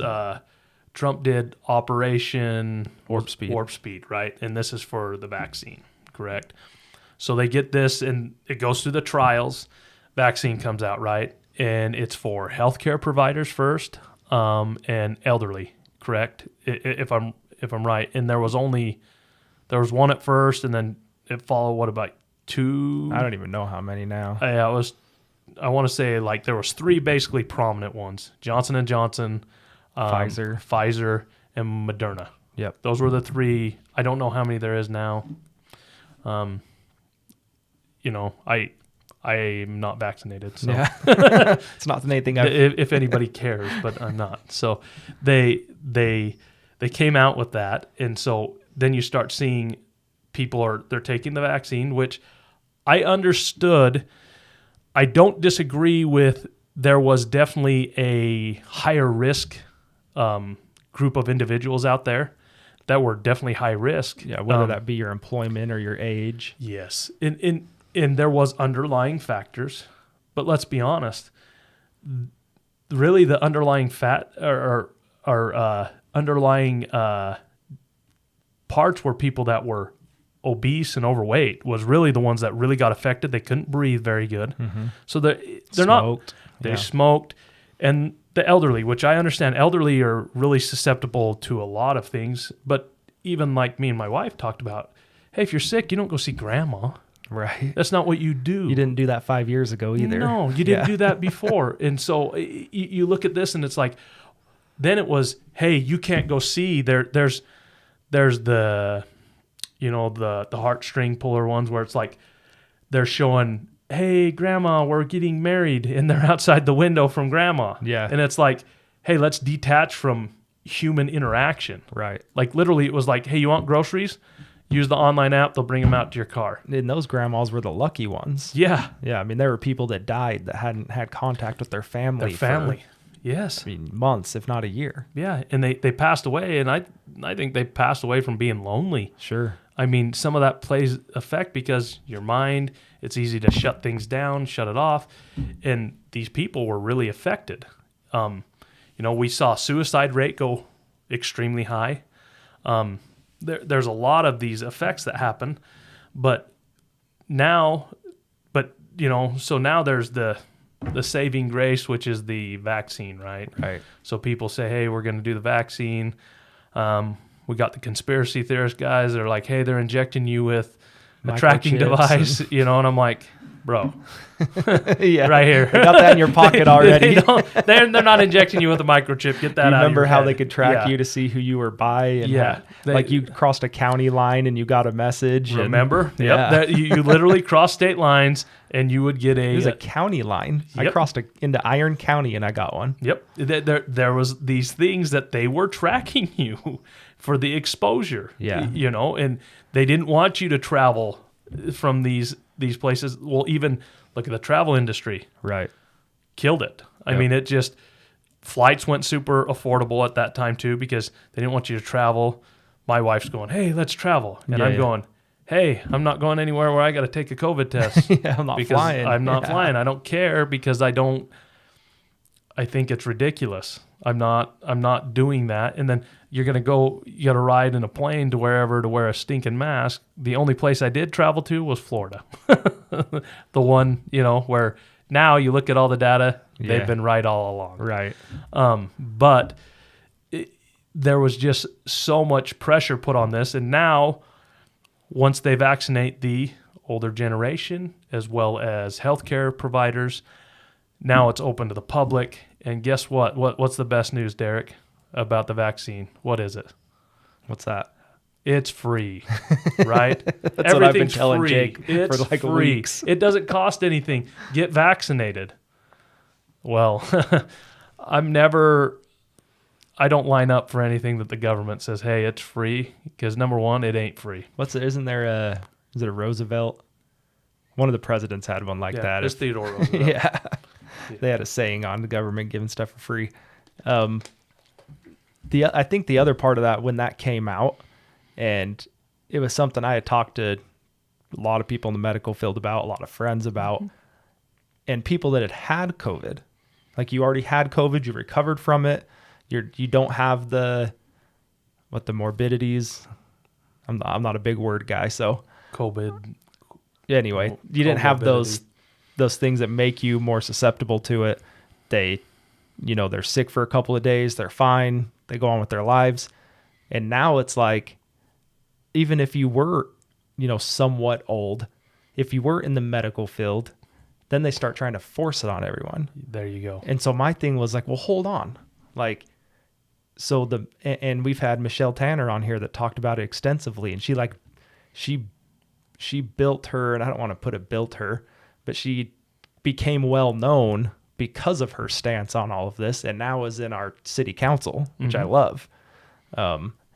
Trump did Operation Warp Speed, right? And this is for the vaccine, correct? So they get this and it goes through the trials. Vaccine comes out, right? And it's for healthcare providers first, and elderly, correct? If I'm right. And there was one at first, and then it followed. What about two? I don't even know how many now. I want to say there was three basically prominent ones: Johnson & Johnson, Pfizer, and Moderna. Yep, those were the three. I don't know how many there is now. I'm not vaccinated, so yeah. It's not anything. If anybody cares, but I'm not. So they came out with that, and so then you start seeing people they're taking the vaccine, which I understood. I don't disagree with. There was definitely a higher risk group of individuals out there that were definitely high risk. Yeah, whether that be your employment or your age. Yes, and there was underlying factors, but let's be honest. Really, the underlying underlying parts were people that were obese and overweight was really the ones that really got affected. They couldn't breathe very good. Mm-hmm. So they're smoked. They smoked. And the elderly, which I understand, elderly are really susceptible to a lot of things. But even like me and my wife talked about, hey, if you're sick, you don't go see grandma. Right. That's not what you do. You didn't do that 5 years ago either. No, you didn't do that before. And so you look at this and it's like, then it was, hey, you can't go see. There's the, the heartstring puller ones where it's like they're showing, hey, grandma, we're getting married, and they're outside the window from grandma. Yeah. And it's like, hey, let's detach from human interaction. Right. Like literally it was like, hey, you want groceries? Use the online app. They'll bring them out to your car. And those grandmas were the lucky ones. Yeah. Yeah. I mean, there were people that died that hadn't had contact with their family. Yes. For, months, if not a year. Yeah. And they passed away. And I think they passed away from being lonely. Sure. I mean, some of that plays effect because your mind, it's easy to shut things down, shut it off. And these people were really affected. We saw suicide rate go extremely high. There's a lot of these effects that happen, so now there's the saving grace, which is the vaccine, right? Right. So people say, hey, we're going to do the vaccine. We got the conspiracy theorist guys that are like, hey, they're injecting you with a tracking device, and I'm like, bro, yeah, right here. I got that in your pocket already. They're not injecting you with a microchip. Get that out. Remember of your how head. they could track you to see who you were by? And like you crossed a county line and you got a message. Remember? And, yeah. Yep. You literally crossed state lines and you would get It was a county line. Yep. I crossed into Iron County and I got one. Yep. There was these things that they were tracking you for the exposure. Yeah. And they didn't want you to travel from these places. Well, even look at the travel industry. Right. Killed it. I mean, it just, flights went super affordable at that time too because they didn't want you to travel. My wife's going, hey, let's travel. And I'm going, hey, I'm not going anywhere where I got to take a COVID test. I'm not flying. I'm not flying. I don't care because I think it's ridiculous. I'm not doing that. And then you got to ride in a plane to wherever to wear a stinking mask. The only place I did travel to was Florida. The one, where now you look at all the data, they've been right all along. Right. But there was just so much pressure put on this. And now, once they vaccinate the older generation as well as healthcare providers, now it's open to the public. And guess what? What's the best news, Derick, about the vaccine? What is it? What's that? It's free, right? That's what I've been telling free. Jake it's for like free. weeks. It doesn't cost anything. Get vaccinated. Well, I don't line up for anything that the government says, hey, it's free, because number one, it ain't free. Isn't there is it a Roosevelt? One of the presidents had one like that. It's Theodore Roosevelt. Yeah. They had a saying on the government giving stuff for free. I think the other part of that, when that came out, and it was something I had talked to a lot of people in the medical field about, a lot of friends about, and people that had COVID. Like, you already had COVID, you recovered from it, you don't have the morbidities. I'm not a big word guy, so COVID. Anyway, you didn't have those things that make you more susceptible to it. They're sick for a couple of days, they're fine, they go on with their lives. And now it's like, even if you were, somewhat old, if you were in the medical field, then they start trying to force it on everyone. There you go. And so my thing was like, well, hold on. Like, and we've had Michelle Tanner on here that talked about it extensively, and she built her, and I don't want to put it built her, but she became well known because of her stance on all of this, and now is in our city council, which I love.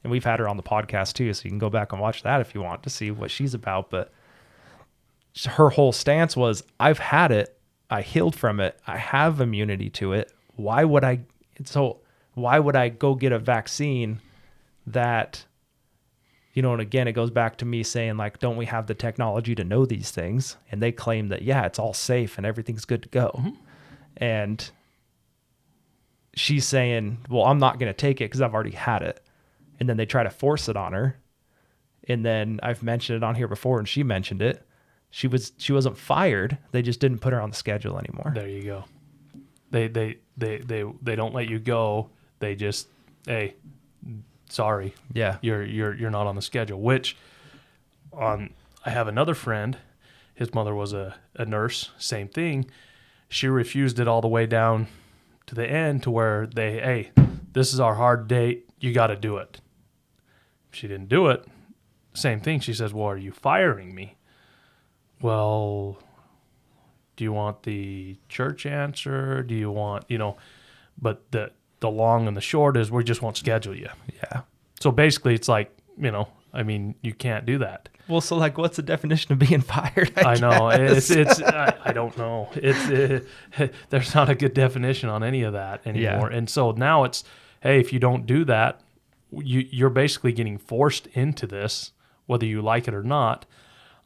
And we've had her on the podcast too, so you can go back and watch that if you want to see what she's about. But her whole stance was, I've had it, I healed from it, I have immunity to it. Why would I go get a vaccine that, and again, it goes back to me saying, like, don't we have the technology to know these things? And they claim that, it's all safe and everything's good to go. Mm-hmm. And she's saying, well, I'm not going to take it because I've already had it. And then they try to force it on her. And then I've mentioned it on here before, and she mentioned it. She wasn't fired. They just didn't put her on the schedule anymore. There you go. They don't let you go. They just, hey, sorry. Yeah. You're not on the schedule. Which, I have another friend, his mother was a nurse, same thing. She refused it all the way down to the end to where hey, this is our hard date. You got to do it. She didn't do it. Same thing. She says, well, are you firing me? Well, do you want the church answer? Do you want, but the long and the short is we just won't schedule you. Yeah. So basically it's like, you can't do that. Well, so like, what's the definition of being fired? I know I don't know. There's not a good definition on any of that anymore. Yeah. And so now it's, hey, if you don't do that, you're basically getting forced into this, whether you like it or not.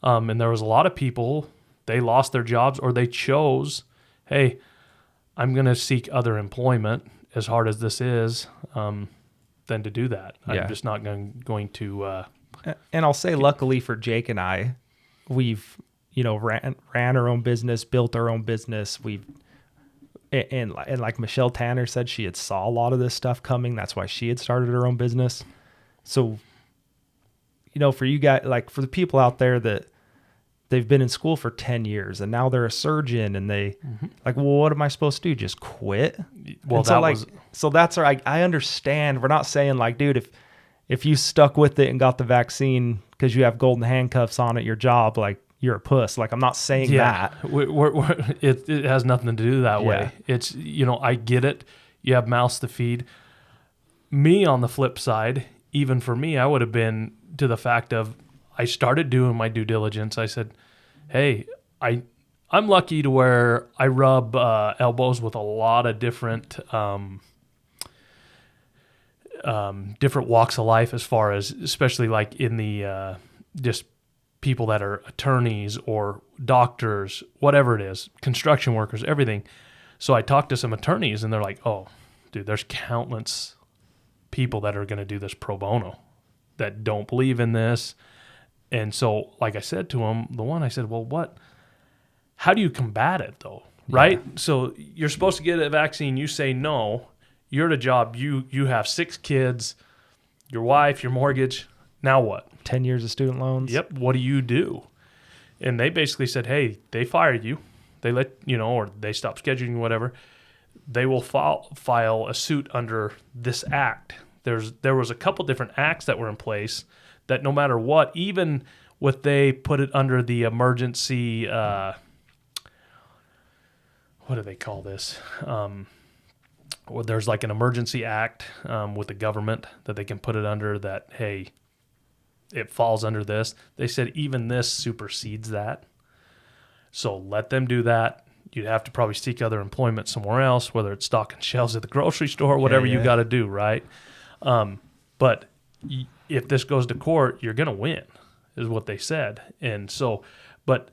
And there was a lot of people, they lost their jobs or they chose, hey, I'm going to seek other employment, as hard as this is, than to do that. Yeah. I'm just not going to... and I'll say, luckily for Jake and I, we've, ran our own business, built our own business. And like Michelle Tanner said, she had saw a lot of this stuff coming. That's why she had started her own business. So, for you guys, like for the people out there that they've been in school for 10 years and now they're a surgeon and they like, well, what am I supposed to do? Just quit? Well, so that's I understand. We're not saying like, dude, if you stuck with it and got the vaccine because you have golden handcuffs on at your job, like you're a puss. Like I'm not saying that. It has nothing to do that way. It's, I get it. You have mouths to feed. Me on the flip side, even for me, I would have been to the fact of, I started doing my due diligence. I said, hey, I'm lucky to where I rub elbows with a lot of different different walks of life, as far as, especially like in the just people that are attorneys or doctors, whatever it is, construction workers, everything. So I talked to some attorneys and they're like, oh, dude, there's countless people that are going to do this pro bono that don't believe in this. And so, like I said to him, I said, well, how do you combat it though? Right? Yeah. So you're supposed to get a vaccine. You say no. You're at a job. You have 6 kids, your wife, your mortgage. Now what? 10 years of student loans. Yep. What do you do? And they basically said, hey, they fired you. They let, or they stopped scheduling, whatever. They will file a suit under this act. There was a couple different acts that were in place that no matter what, even what they put it under the emergency, what do they call this? Well, there's like an emergency act with the government that they can put it under that, hey, it falls under this. They said even this supersedes that. So let them do that. You'd have to probably seek other employment somewhere else, whether it's stocking shelves at the grocery store, whatever you got to do, right? But if this goes to court, you're going to win, is what they said. And so, but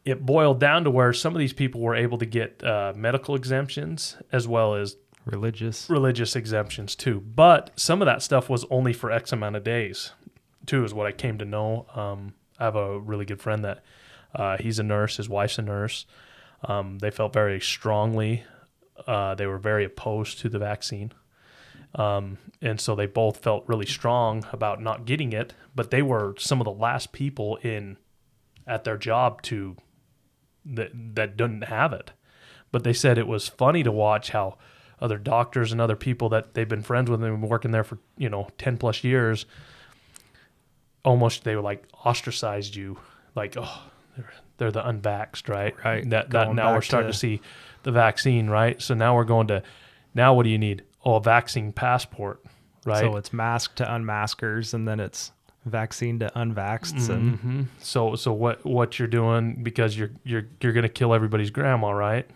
it boiled down to where some of these people were able to get medical exemptions as well as religious exemptions too. But some of that stuff was only for X amount of days too, is what I came to know. I have a really good friend that he's a nurse. His wife's a nurse. They felt very strongly. They were very opposed to the vaccine. And so they both felt really strong about not getting it, but they were some of the last people at their job that didn't have it. But they said it was funny to watch how other doctors and other people that they've been friends with and been working there for 10 plus years, almost they were like ostracized you, like, oh, they're the unvaxxed, right? Right. That now we're starting to see the vaccine, right? So now we're going to, now what do you need? Oh, a vaccine passport, right? So it's mask to unmaskers, and then it's vaccine to unvaxxed. Mm-hmm. So what you're doing, because you're going to kill everybody's grandma, right?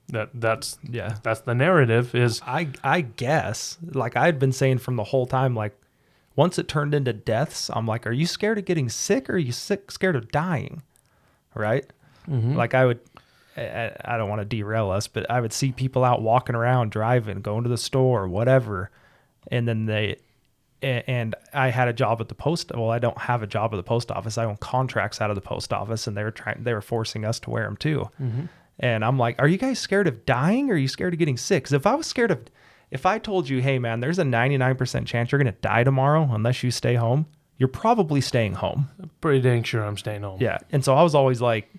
That's the narrative is. I guess, like I had been saying from the whole time, like once it turned into deaths, I'm like, are you scared of getting sick or are you scared of dying? Right? Mm-hmm. Like I don't want to derail us, but I would see people out walking around, driving, going to the store, whatever. And then and I had a job at the post. Well, I don't have a job at the post office. I own contracts out of the post office, and they were forcing us to wear them too. Mm-hmm. And I'm like, are you guys scared of dying or are you scared of getting sick? Because if I told you, hey man, there's a 99% chance you're going to die tomorrow unless you stay home, you're probably staying home. Pretty dang sure I'm staying home. Yeah. And so I was always like,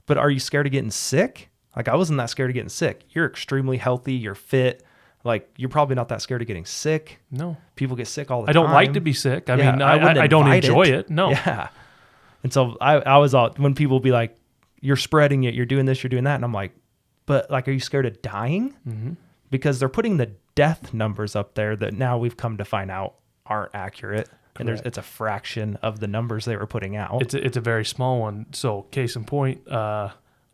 but are you scared of getting sick? Like, I wasn't that scared of getting sick. You're extremely healthy. You're fit. Like, you're probably not that scared of getting sick. No. People get sick all the I time. don't like to be sick. I Yeah, mean, wouldn't I don't invite enjoy it. No. Yeah. And so I was all, when people be like, you're spreading it, you're doing this, you're doing that. And I'm like, but like, are you scared of dying? Mm-hmm. Because they're putting the death numbers up there that now we've come to find out aren't accurate. And it's a fraction of the numbers they were putting out. It's a very small one. So case in point, one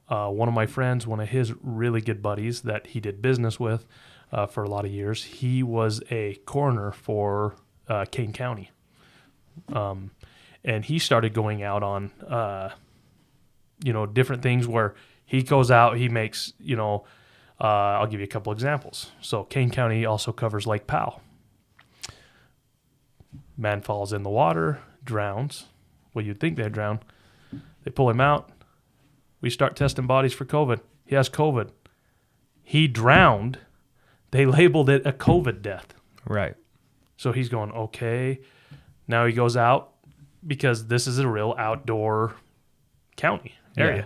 of my friends, one of his really good buddies that he did business with for a lot of years, he was a coroner for Kane County. And he started going out on, different things where he goes out, he makes, I'll give you a couple examples. So Kane County also covers Lake Powell. Man falls in the water, drowns. Well, you'd think they'd drown. They pull him out. We start testing bodies for COVID. He has COVID. He drowned. They labeled it a COVID death. Right. So he's going, okay. Now he goes out because this is a real outdoor county area. Yeah.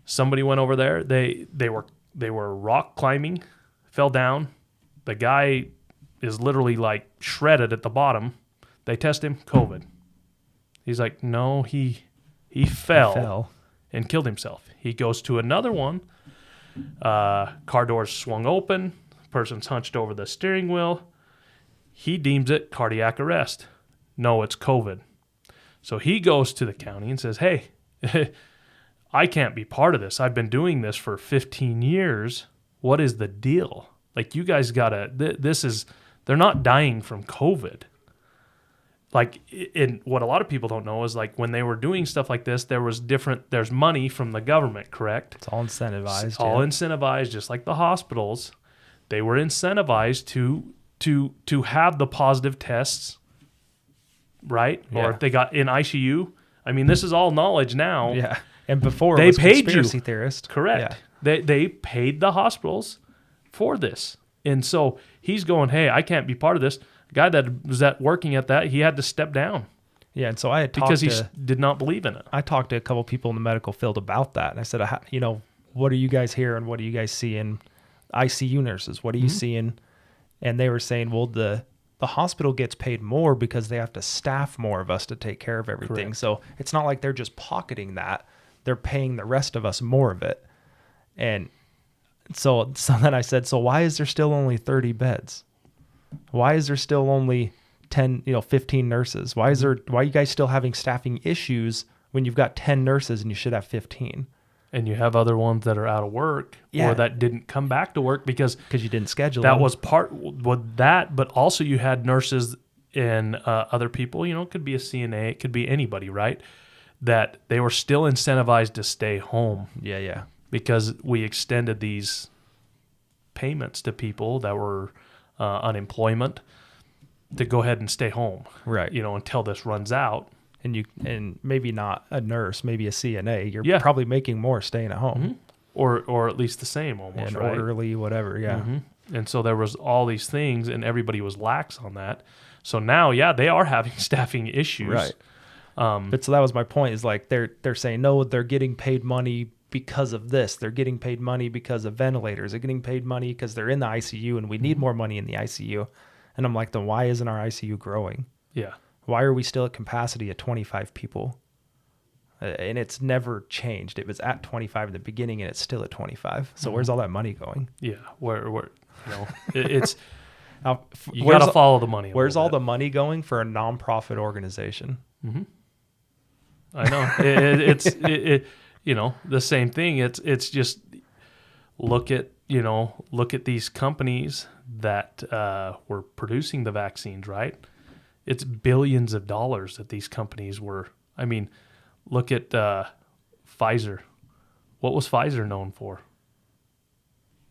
Somebody went over there. They were rock climbing, fell down. The guy is literally like shredded at the bottom. They test him, COVID. He's like, no, he fell and killed himself. He goes to another one. Car doors swung open. Person's hunched over the steering wheel. He deems it cardiac arrest. No, it's COVID. So he goes to the county and says, hey, I can't be part of this. I've been doing this for 15 years. What is the deal? Like, you guys gotta, they're not dying from COVID. Like, in what a lot of people don't know is, like, when they were doing stuff like this, there's money from the government, correct? It's all incentivized. It's all incentivized, just like the hospitals. They were incentivized to have the positive tests, right? Yeah. Or if they got in ICU. I mean, this is all knowledge now. Yeah. And before They it was paid conspiracy you. theorist. Correct. Yeah. They paid the hospitals for this. And so he's going, hey, I can't be part of this. The guy that was working at that, he had to step down. Yeah. And so I had talked because he did not believe in it. I talked to a couple people in the medical field about that. And I said, what are you guys hearing? What do you guys see in ICU nurses? What are you seeing? And they were saying, well, the hospital gets paid more because they have to staff more of us to take care of everything. Correct. So it's not like they're just pocketing that. They're paying the rest of us more of it. And so then I said, so why is there still only 30 beds? Why is there still only 10, 15 nurses? Why are you guys still having staffing issues when you've got 10 nurses and you should have 15? And you have other ones that are out of work or that didn't come back to work because you didn't schedule that them. was part with that, but also you had nurses and other people, it could be a CNA, it could be anybody, right? That they were still incentivized to stay home. Yeah. Because we extended these payments to people that were unemployment to go ahead and stay home. Right. Until this runs out. And maybe not a nurse, maybe a CNA. You're probably making more staying at home. Mm-hmm. Or at least the same almost, and right? orderly, whatever, yeah. Mm-hmm. And so there was all these things and everybody was lax on that. So now, they are having staffing issues. Right. But so that was my point, is like they're saying, no, they're getting paid money because of this. They're getting paid money because of ventilators. They're getting paid money because they're in the ICU and we need more money in the ICU. And I'm like, then why isn't our ICU growing? Yeah. Why are we still at capacity at 25 people? And it's never changed. It was at 25 in the beginning and it's still at 25. So where's all that money going? Yeah. Where it's now, you got to follow the money. Where's all the money going for a nonprofit organization? Mm-hmm. I know. It's the same thing. It's just look at these companies that were producing the vaccines, right? It's billions of dollars that these companies were. I mean, look at Pfizer. What was Pfizer known for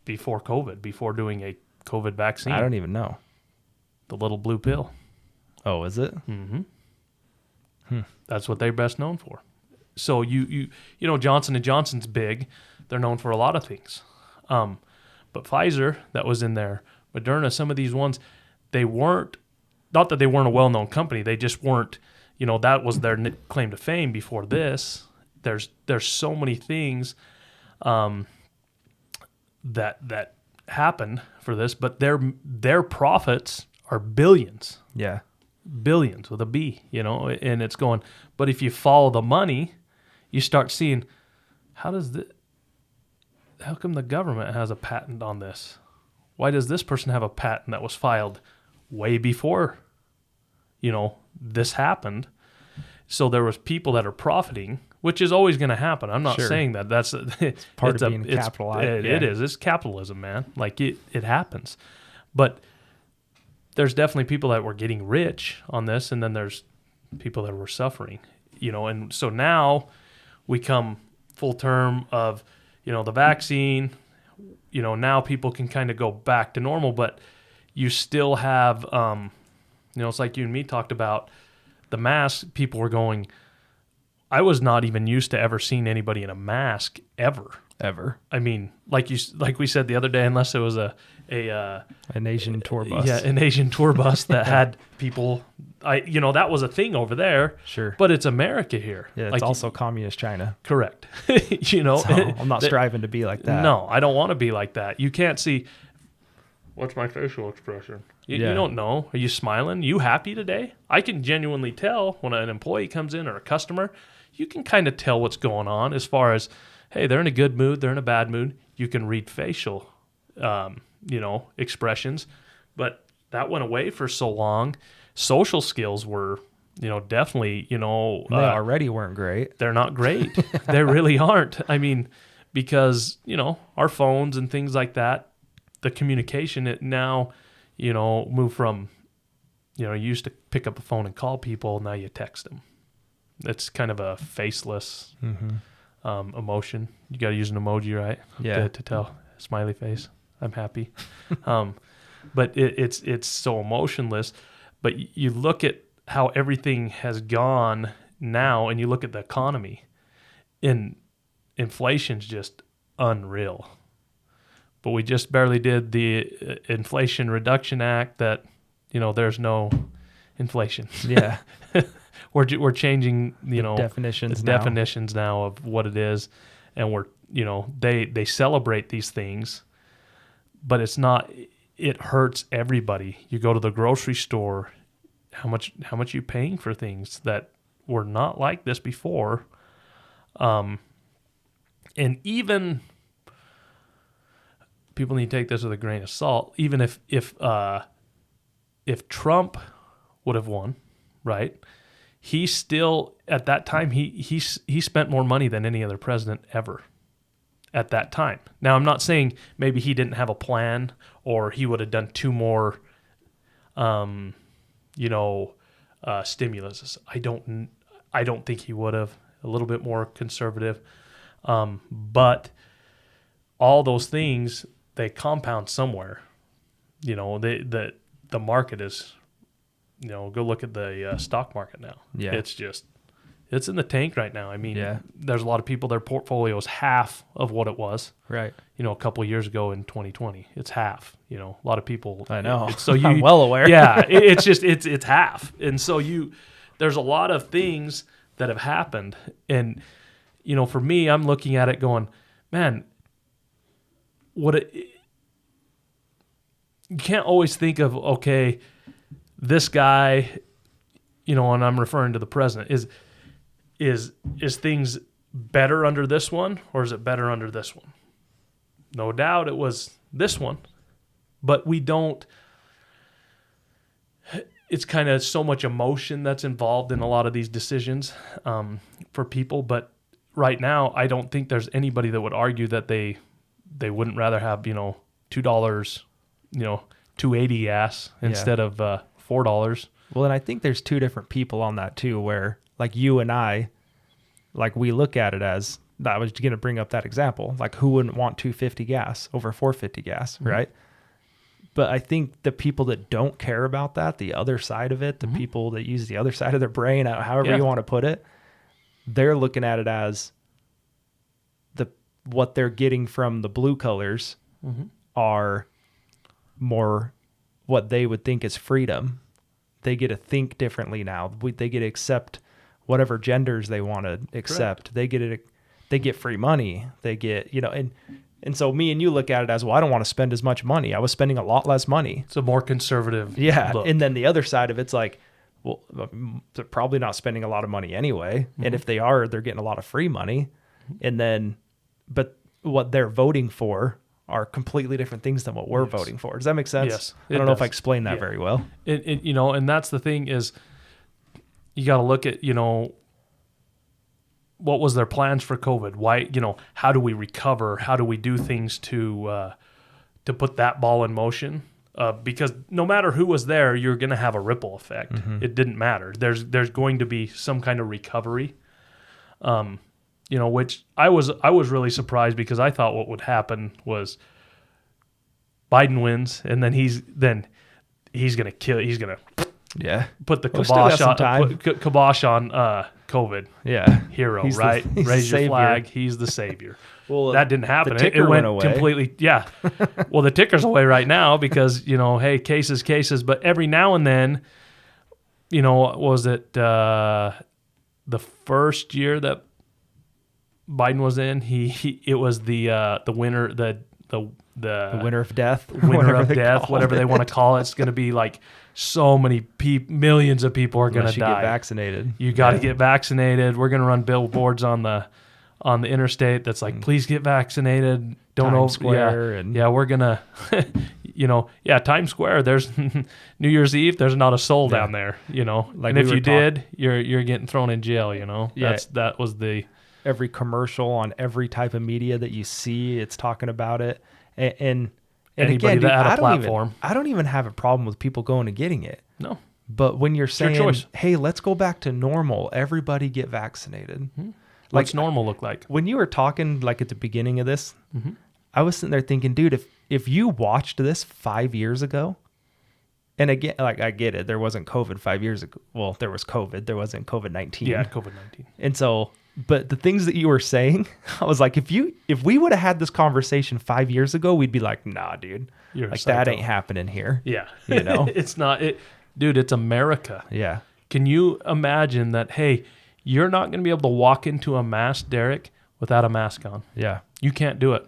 before COVID, before doing a COVID vaccine? I don't even know. The little blue pill. Oh, is it? Mm-hmm. That's what they're best known for. So you Johnson & Johnson's big. They're known for a lot of things. But Pfizer, that was in there. Moderna, some of these ones, they weren't, not that they weren't a well-known company, they just weren't that was their claim to fame before this. There's so many things that happened for this, but their profits are billions. Yeah. Billions with a B, and it's going, but if you follow the money, you start seeing, how come the government has a patent on this? Why does this person have a patent that was filed way before, this happened? So there was people that are profiting, which is always going to happen. I'm not saying that that's part of being capitalized. It is. It's capitalism, man. Like it happens. But there's definitely people that were getting rich on this, and then there's people that were suffering, and so now we come full term of, the vaccine, now people can kind of go back to normal, but you still have, it's like you and me talked about the mask. People were going, I was not even used to ever seeing anybody in a mask ever. I mean, like we said the other day, unless it was an Asian tour bus. Yeah, an Asian tour bus that had people. That was a thing over there. Sure, but it's America here. Yeah, it's also communist China. Correct. So I'm not striving to be like that. No, I don't want to be like that. You can't see. What's my facial expression? You don't know. Are you smiling? You happy today? I can genuinely tell when an employee comes in or a customer. You can kind of tell what's going on as far as, hey, they're in a good mood, they're in a bad mood. You can read facial, expressions, but that went away for so long. Social skills were, definitely, they already weren't great. They're not great. They really aren't. I mean, because, our phones and things like that, the communication, it now, moved from, you used to pick up a phone and call people. Now you text them. It's kind of a faceless emotion. You got to use an emoji, right? Yeah. To tell. Smiley face. I'm happy. But it's so emotionless. But you look at how everything has gone now, and you look at the economy, and inflation's just unreal. But we just barely did the Inflation Reduction Act that, there's no inflation. Yeah. We're changing, definitions now of what it is, and we're, they celebrate these things, but it's not. It hurts everybody. You go to the grocery store, how much you paying for things that were not like this before, and even people need to take this with a grain of salt. Even if Trump would have won, right? He still, at that time, he spent more money than any other president ever at that time. Now, I'm not saying maybe he didn't have a plan or he would have done two more, stimulus. I don't think he would have. A little bit more conservative. But all those things, they compound somewhere. The market is... go look at the stock market now. Yeah. It's in the tank right now. I mean, There's a lot of people, their portfolio is half of what it was. Right. A couple of years ago in 2020, it's half. A lot of people. I know. So I'm well aware. Yeah. It's half. And so there's a lot of things that have happened. And, for me, I'm looking at it going, man, you can't always think of, okay, this guy, and I'm referring to the president, is things better under this one, or is it better under this one? No doubt it was this one, but we don't. It's kind of so much emotion that's involved in a lot of these decisions for people. But right now, I don't think there's anybody that would argue that they wouldn't rather have $2, $2.80 gas instead of $4. Well, and I think there's two different people on that too, where like you and I, like we look at it as, I was going to bring up that example, like who wouldn't want $2.50 gas over $4.50 gas, right? But I think the people that don't care about that, the other side of it, the people that use the other side of their brain, however you want to put it, they're looking at it as what they're getting from the blue colors are more what they would think is freedom they get to think differently now. They get to accept whatever genders they want to accept. Correct. They get free money. They get, and so me and you look at it as, well, I don't want to spend as much money. I was spending a lot less money. It's a more conservative look. And then the other side of it's like, well, they're probably not spending a lot of money anyway. Mm-hmm. And if they are, they're getting a lot of free money. And then, but what they're voting for are completely different things than what we're voting for. Does that make sense? Yes. I don't know if I explained that very well. And that's the thing is, you got to look at, what was their plans for COVID? Why, how do we recover? How do we do things to put that ball in motion? Because no matter who was there, you're going to have a ripple effect. Mm-hmm. It didn't matter. There's going to be some kind of recovery. Which I was really surprised, because I thought what would happen was Biden wins, and then he's going to put the kibosh on COVID. Yeah. Hero, he's right? Raise your flag. He's the savior. Well, that didn't happen. It went away. Completely. Yeah. Well, the ticker's away right now because, hey, cases. But every now and then, was it the first year that Biden was in? It was the winner, the winner of death, whatever they want to call it. It's going to be like so many millions of people are going to die. Get vaccinated. You got to get vaccinated. We're going to run billboards on the interstate that's like, please get vaccinated. Don't Times Square we're gonna, Times Square. There's New Year's Eve. There's not a soul down there. Like, and if you did, you're getting thrown in jail. That was the. Every commercial on every type of media that you see, it's talking about it. And anybody again, dude, that had a platform. I don't even have a problem with people going and getting it. No. But when you're saying, hey, let's go back to normal, everybody get vaccinated. Mm-hmm. What's normal look like? When you were talking like at the beginning of this, mm-hmm. I was sitting there thinking, dude, if you watched this 5 years ago, and again, like, I get it, there wasn't COVID 5 years ago. Well, there was COVID. There wasn't COVID-19. Yeah, COVID-19. And so, but the things that you were saying, I was like, if we would have had this conversation 5 years ago, we'd be like, nah, dude, like that ain't happening here. Yeah. It's not it, dude, it's America. Yeah. Can you imagine that? Hey, you're not going to be able to walk into a mass, Derick, without a mask on. Yeah. You can't do it.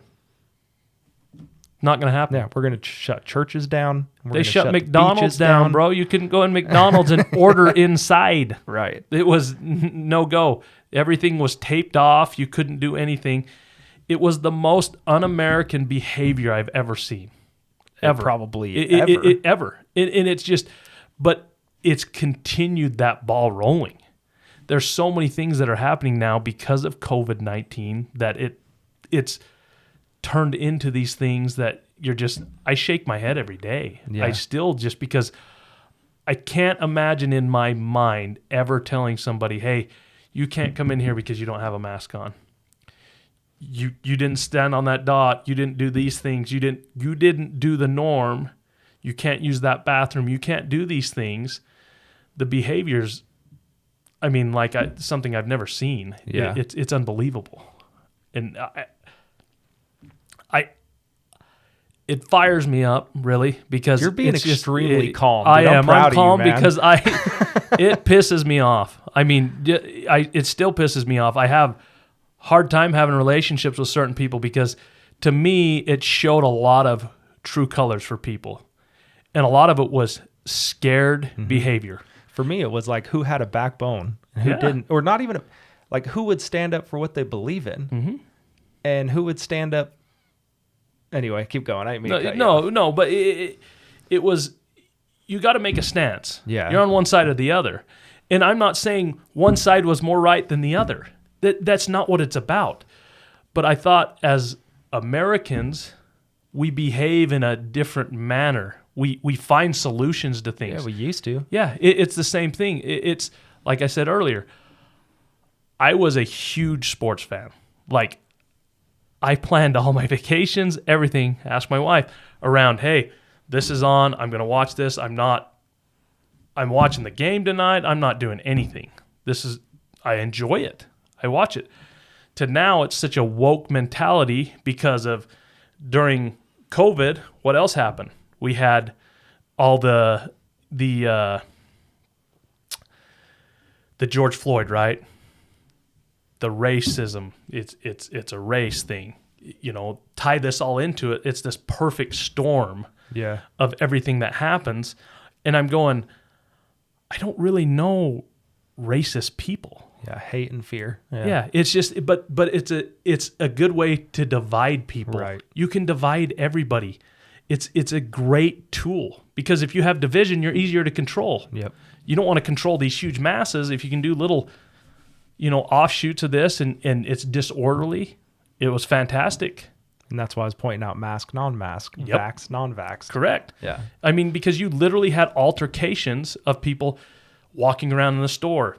Not going to happen. Yeah, we're going to shut churches down. They shut McDonald's down, bro. You couldn't go in McDonald's and order inside. Right. It was no go. Everything was taped off. You couldn't do anything. It was the most un-American behavior I've ever seen. Ever. Ever. And it's just, but it's continued that ball rolling. There's so many things that are happening now because of COVID-19 that it's turned into these things that I shake my head every day. Yeah. I still, just because I can't imagine in my mind ever telling somebody, hey, you can't come in here because you don't have a mask on. You didn't stand on that dot. You didn't do these things. You didn't do the norm. You can't use that bathroom. You can't do these things. The behaviors, I mean, something I've never seen. Yeah. It's unbelievable. And it fires me up, really, because you're being extremely calm. Dude, I'm calm you, because it pisses me off. I mean, it still pisses me off. I have hard time having relationships with certain people because, to me, it showed a lot of true colors for people, and a lot of it was scared behavior. For me, it was like who had a backbone and who didn't, or not even like who would stand up for what they believe in, and who would stand up. Anyway, keep going. I didn't mean to cut you off. But it was, you got to make a stance. Yeah. You're on one side or the other. And I'm not saying one side was more right than the other. That's not what it's about. But I thought as Americans, we behave in a different manner. We find solutions to things. Yeah, we used to. Yeah, it's the same thing. It's like I said earlier, I was a huge sports fan. Like, I planned all my vacations, everything, asked my wife around, hey, this is on, I'm going to watch this. I'm watching the game tonight. I'm not doing anything. I enjoy it. I watch it. To now, it's such a woke mentality because of during COVID, what else happened? We had all the the George Floyd, right? The racism, it's a race thing. You know, tie this all into it. It's this perfect storm of everything that happens. And I'm going, I don't really know racist people. Yeah, hate and fear. Yeah, it's just, but it's a good way to divide people. Right. You can divide everybody. It's a great tool because if you have division, you're easier to control. Yep. You don't want to control these huge masses. If you can do little, offshoots of this and it's disorderly, it was fantastic. And that's why I was pointing out mask, non-mask, vax, non-vax. Correct. Yeah. I mean, because you literally had altercations of people walking around in the store.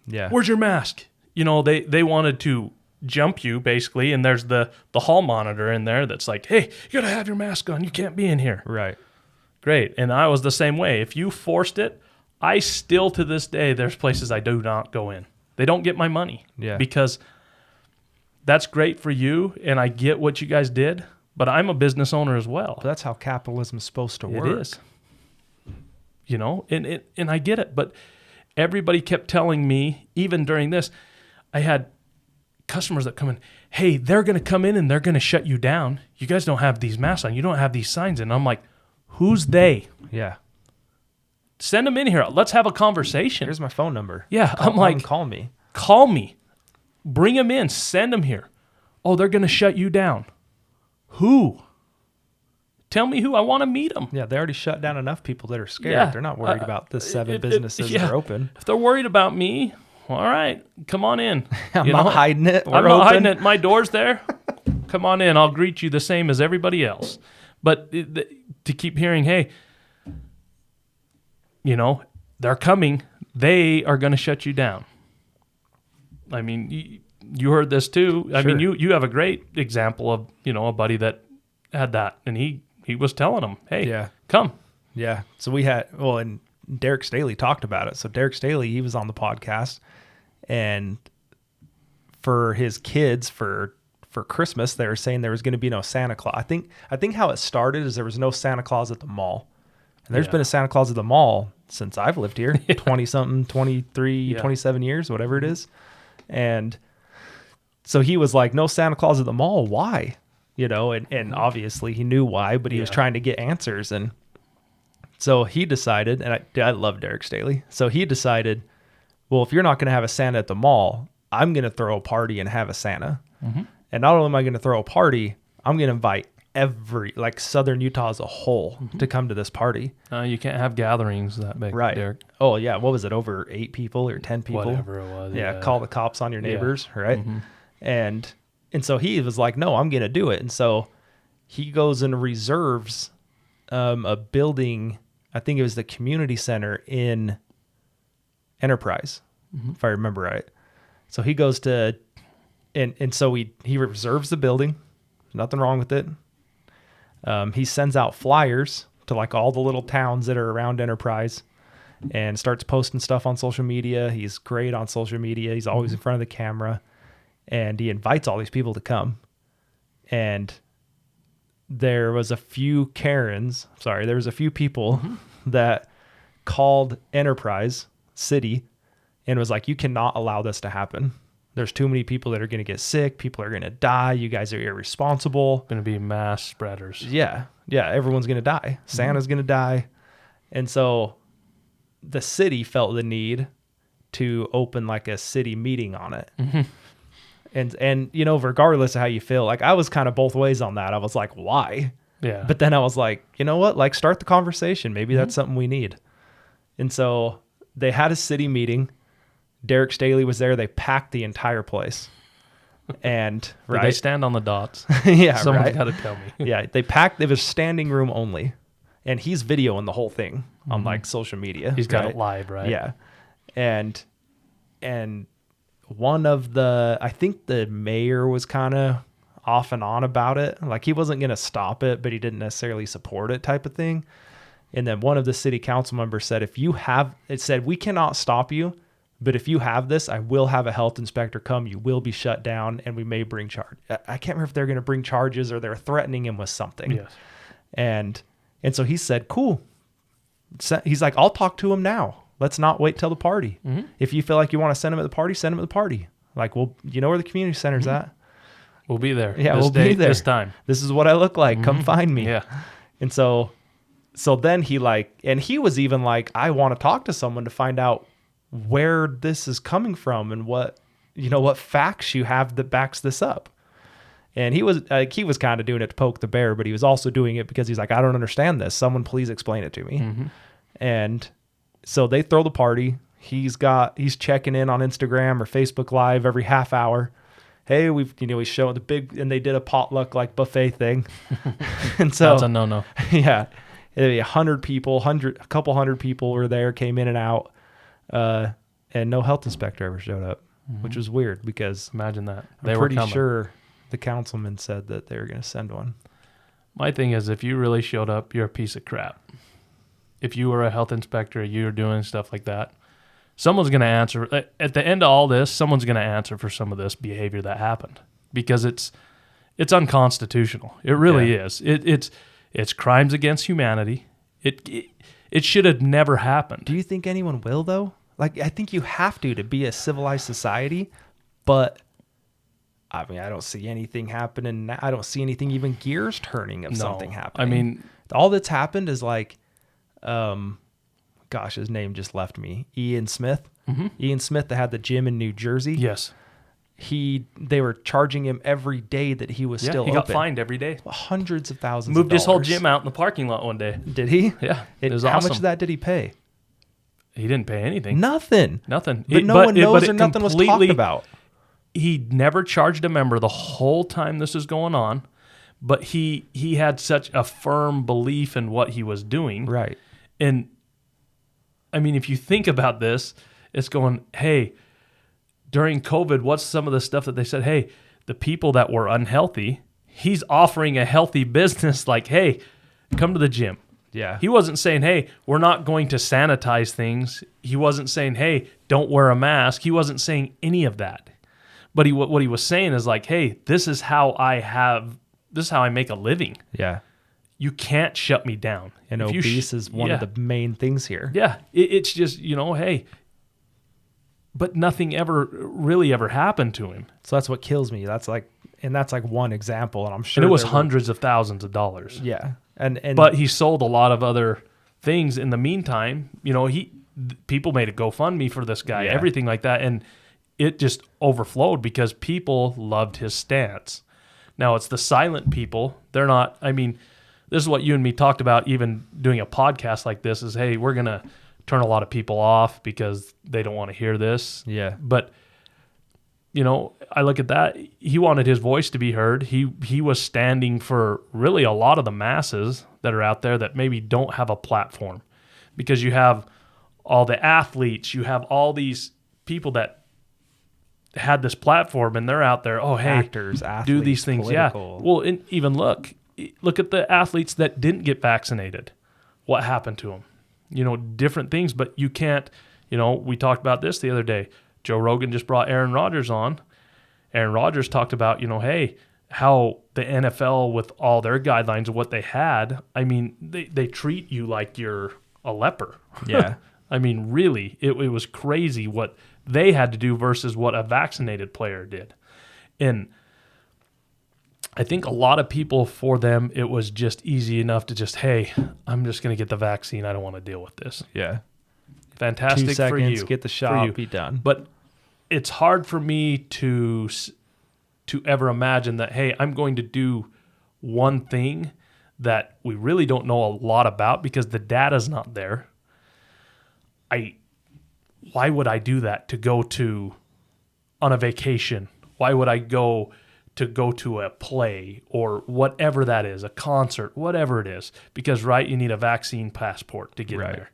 Yeah. Where's your mask? They wanted to jump you basically, and there's the hall monitor in there that's like, hey, you gotta have your mask on. You can't be in here. Right. Great. And I was the same way. If you forced it, I still to this day, there's places I do not go in. They don't get my money. Yeah. Because that's great for you, and I get what you guys did, but I'm a business owner as well. But that's how capitalism is supposed to work. It is. And I get it, but everybody kept telling me, even during this, I had customers that come in, hey, they're going to come in and they're going to shut you down. You guys don't have these masks on. You don't have these signs in. And I'm like, who's they? Yeah. Send them in here. Let's have a conversation. Here's my phone number. Yeah. I'm like, call me. Call me. Bring them in. Send them here. Oh, they're going to shut you down. Who? Tell me who. I want to meet them. Yeah, they already shut down enough people that are scared. Yeah. They're not worried about the 7 businesses that are open. If they're worried about me, all right, come on in. I'm not hiding it. I'm not hiding it. My door's there. Come on in. I'll greet you the same as everybody else. But to keep hearing, hey, they're coming. They are going to shut you down. I mean, you heard this too. I mean, you have a great example of, a buddy that had that, and he was telling them, hey, come. Yeah. So we had, and Derek Staley talked about it. So Derek Staley, he was on the podcast, and for his kids, for Christmas, they were saying there was going to be no Santa Claus. I think how it started is there was no Santa Claus at the mall. And there's been a Santa Claus at the mall since I've lived here, 20-something, 23, 27 years, whatever it is. And so he was like, no Santa Claus at the mall. Why? And obviously he knew why, but he was trying to get answers. And so he decided, and I love Derek Staley. So he decided, well, if you're not going to have a Santa at the mall, I'm going to throw a party and have a Santa. Mm-hmm. And not only am I going to throw a party, I'm going to invite Southern Utah as a whole to come to this party. You can't have gatherings that big, right? Derek. Oh yeah, what was it? Over 8 people or 10 people? Whatever it was. Yeah, call the cops on your neighbors, right? Mm-hmm. And so he was like, no, I'm going to do it. And so he goes and reserves a building. I think it was the community center in Enterprise, if I remember right. So he goes to, and so he reserves the building. Nothing wrong with it. He sends out flyers to all the little towns that are around Enterprise and starts posting stuff on social media. He's great on social media. He's always in front of the camera, and he invites all these people to come. And there was a few people that called Enterprise City and was like, you cannot allow this to happen. There's too many people that are going to get sick. People are going to die. You guys are irresponsible. Going to be mass spreaders. Yeah. Yeah. Everyone's going to die. Santa's going to die. And so the city felt the need to open a city meeting on it. Mm-hmm. And regardless of how you feel, I was kind of both ways on that. I was like, why? Yeah. But then I was like, you know what? Start the conversation. Maybe that's something we need. And so they had a city meeting. Derek Staley was there. They packed the entire place. And Did they stand on the dots? Yeah, Someone's got to tell me. Yeah, they packed. It was standing room only, and he's videoing the whole thing on social media. He's got it live, right? Yeah, and one of I think the mayor was kind of off and on about it. He wasn't going to stop it, but he didn't necessarily support it, type of thing. And then one of the city council members said, we cannot stop you. But if you have this, I will have a health inspector come. You will be shut down, and we may bring charge. I can't remember if they're going to bring charges or they're threatening him with something. Yes. And so he said, cool. He's like, I'll talk to him now. let's not wait till the party. Mm-hmm. If you feel like you want to send them at the party, send them at the party. Like, well, you know where the community center's at? We'll be there. Yeah, this we'll day, be there. this time. This is what I look like. Come find me. Yeah. And so then he was even like, I want to talk to someone to find out where this is coming from and what facts you have that backs this up. And he was kind of doing it to poke the bear, but he was also doing it because he's like, I don't understand this. Someone please explain it to me. Mm-hmm. And so they throw the party. He's checking in on Instagram or Facebook Live every half hour. Hey, he's showing the big, and they did a potluck like buffet thing. And so that's a no-no. Yeah. 100 people, a couple hundred people were there, came in and out. And no health inspector ever showed up, which was weird because imagine that. I'm pretty sure the councilman said that they were going to send one. My thing is, if you really showed up, you're a piece of crap. If you were a health inspector, you're doing stuff like that, someone's going to answer. At the end of all this, someone's going to answer for some of this behavior that happened because it's unconstitutional. It really is. It's crimes against humanity. It should have never happened. Do you think anyone will, though? Like, I think you have to be a civilized society, but I mean, I don't see anything happening. I don't see anything even gears turning of something happening. I mean, all that's happened is like, gosh, his name just left me. Ian Smith. Mm-hmm. Ian Smith that had the gym in New Jersey. Yes. They were charging him every day that he was still open. He got fined every day. Hundreds of thousands Moved of dollars. his whole gym out in the parking lot one day. Did he? Yeah. It was how awesome. much of that did he pay? He didn't pay anything. Nothing. But no one knows or nothing was talked about. He never charged a member the whole time this was going on, but he had such a firm belief in what he was doing. Right. And I mean, if you think about this, it's going, hey, during COVID, what's some of the stuff that they said? Hey, the people that were unhealthy, he's offering a healthy business like, hey, come to the gym. Yeah. He wasn't saying, hey, we're not going to sanitize things. He wasn't saying, hey, don't wear a mask. He wasn't saying any of that. But what he was saying is like, hey, this is how I make a living. Yeah. You can't shut me down. And obese is one of the main things here. Yeah. It's just, hey, but nothing ever happened to him. So that's what kills me. That's like one example. And I'm sure. And it was hundreds of thousands of dollars. Yeah. But he sold a lot of other things in the meantime. People made a GoFundMe for this guy, everything like that. And it just overflowed because people loved his stance. Now it's the silent people. They're not, I mean, this is what you and me talked about even doing a podcast like this is, hey, we're going to turn a lot of people off because they don't want to hear this. Yeah. But, I look at that. He wanted his voice to be heard. He was standing for really a lot of the masses that are out there that maybe don't have a platform because you have all the athletes, you have all these people that had this platform and they're out there, actors, athletes, do these things. political. Yeah. Well, and even look at the athletes that didn't get vaccinated. What happened to them? Different things, but you can't, we talked about this the other day. Joe Rogan just brought Aaron Rodgers on. Aaron Rodgers talked about, hey, how the NFL with all their guidelines of what they had, I mean, they treat you like you're a leper. Yeah. I mean, really, it was crazy what they had to do versus what a vaccinated player did. And I think a lot of people, for them, it was just easy enough to just, hey, I'm just going to get the vaccine. I don't want to deal with this. Yeah. Fantastic 2 seconds, for you. get the shot, be done. But it's hard for me to ever imagine that, hey, I'm going to do one thing that we really don't know a lot about because the data's not there. Why would I do that to go on a vacation? Why would I go to a play or whatever that is, a concert, whatever it is? Because, you need a vaccine passport to get in there.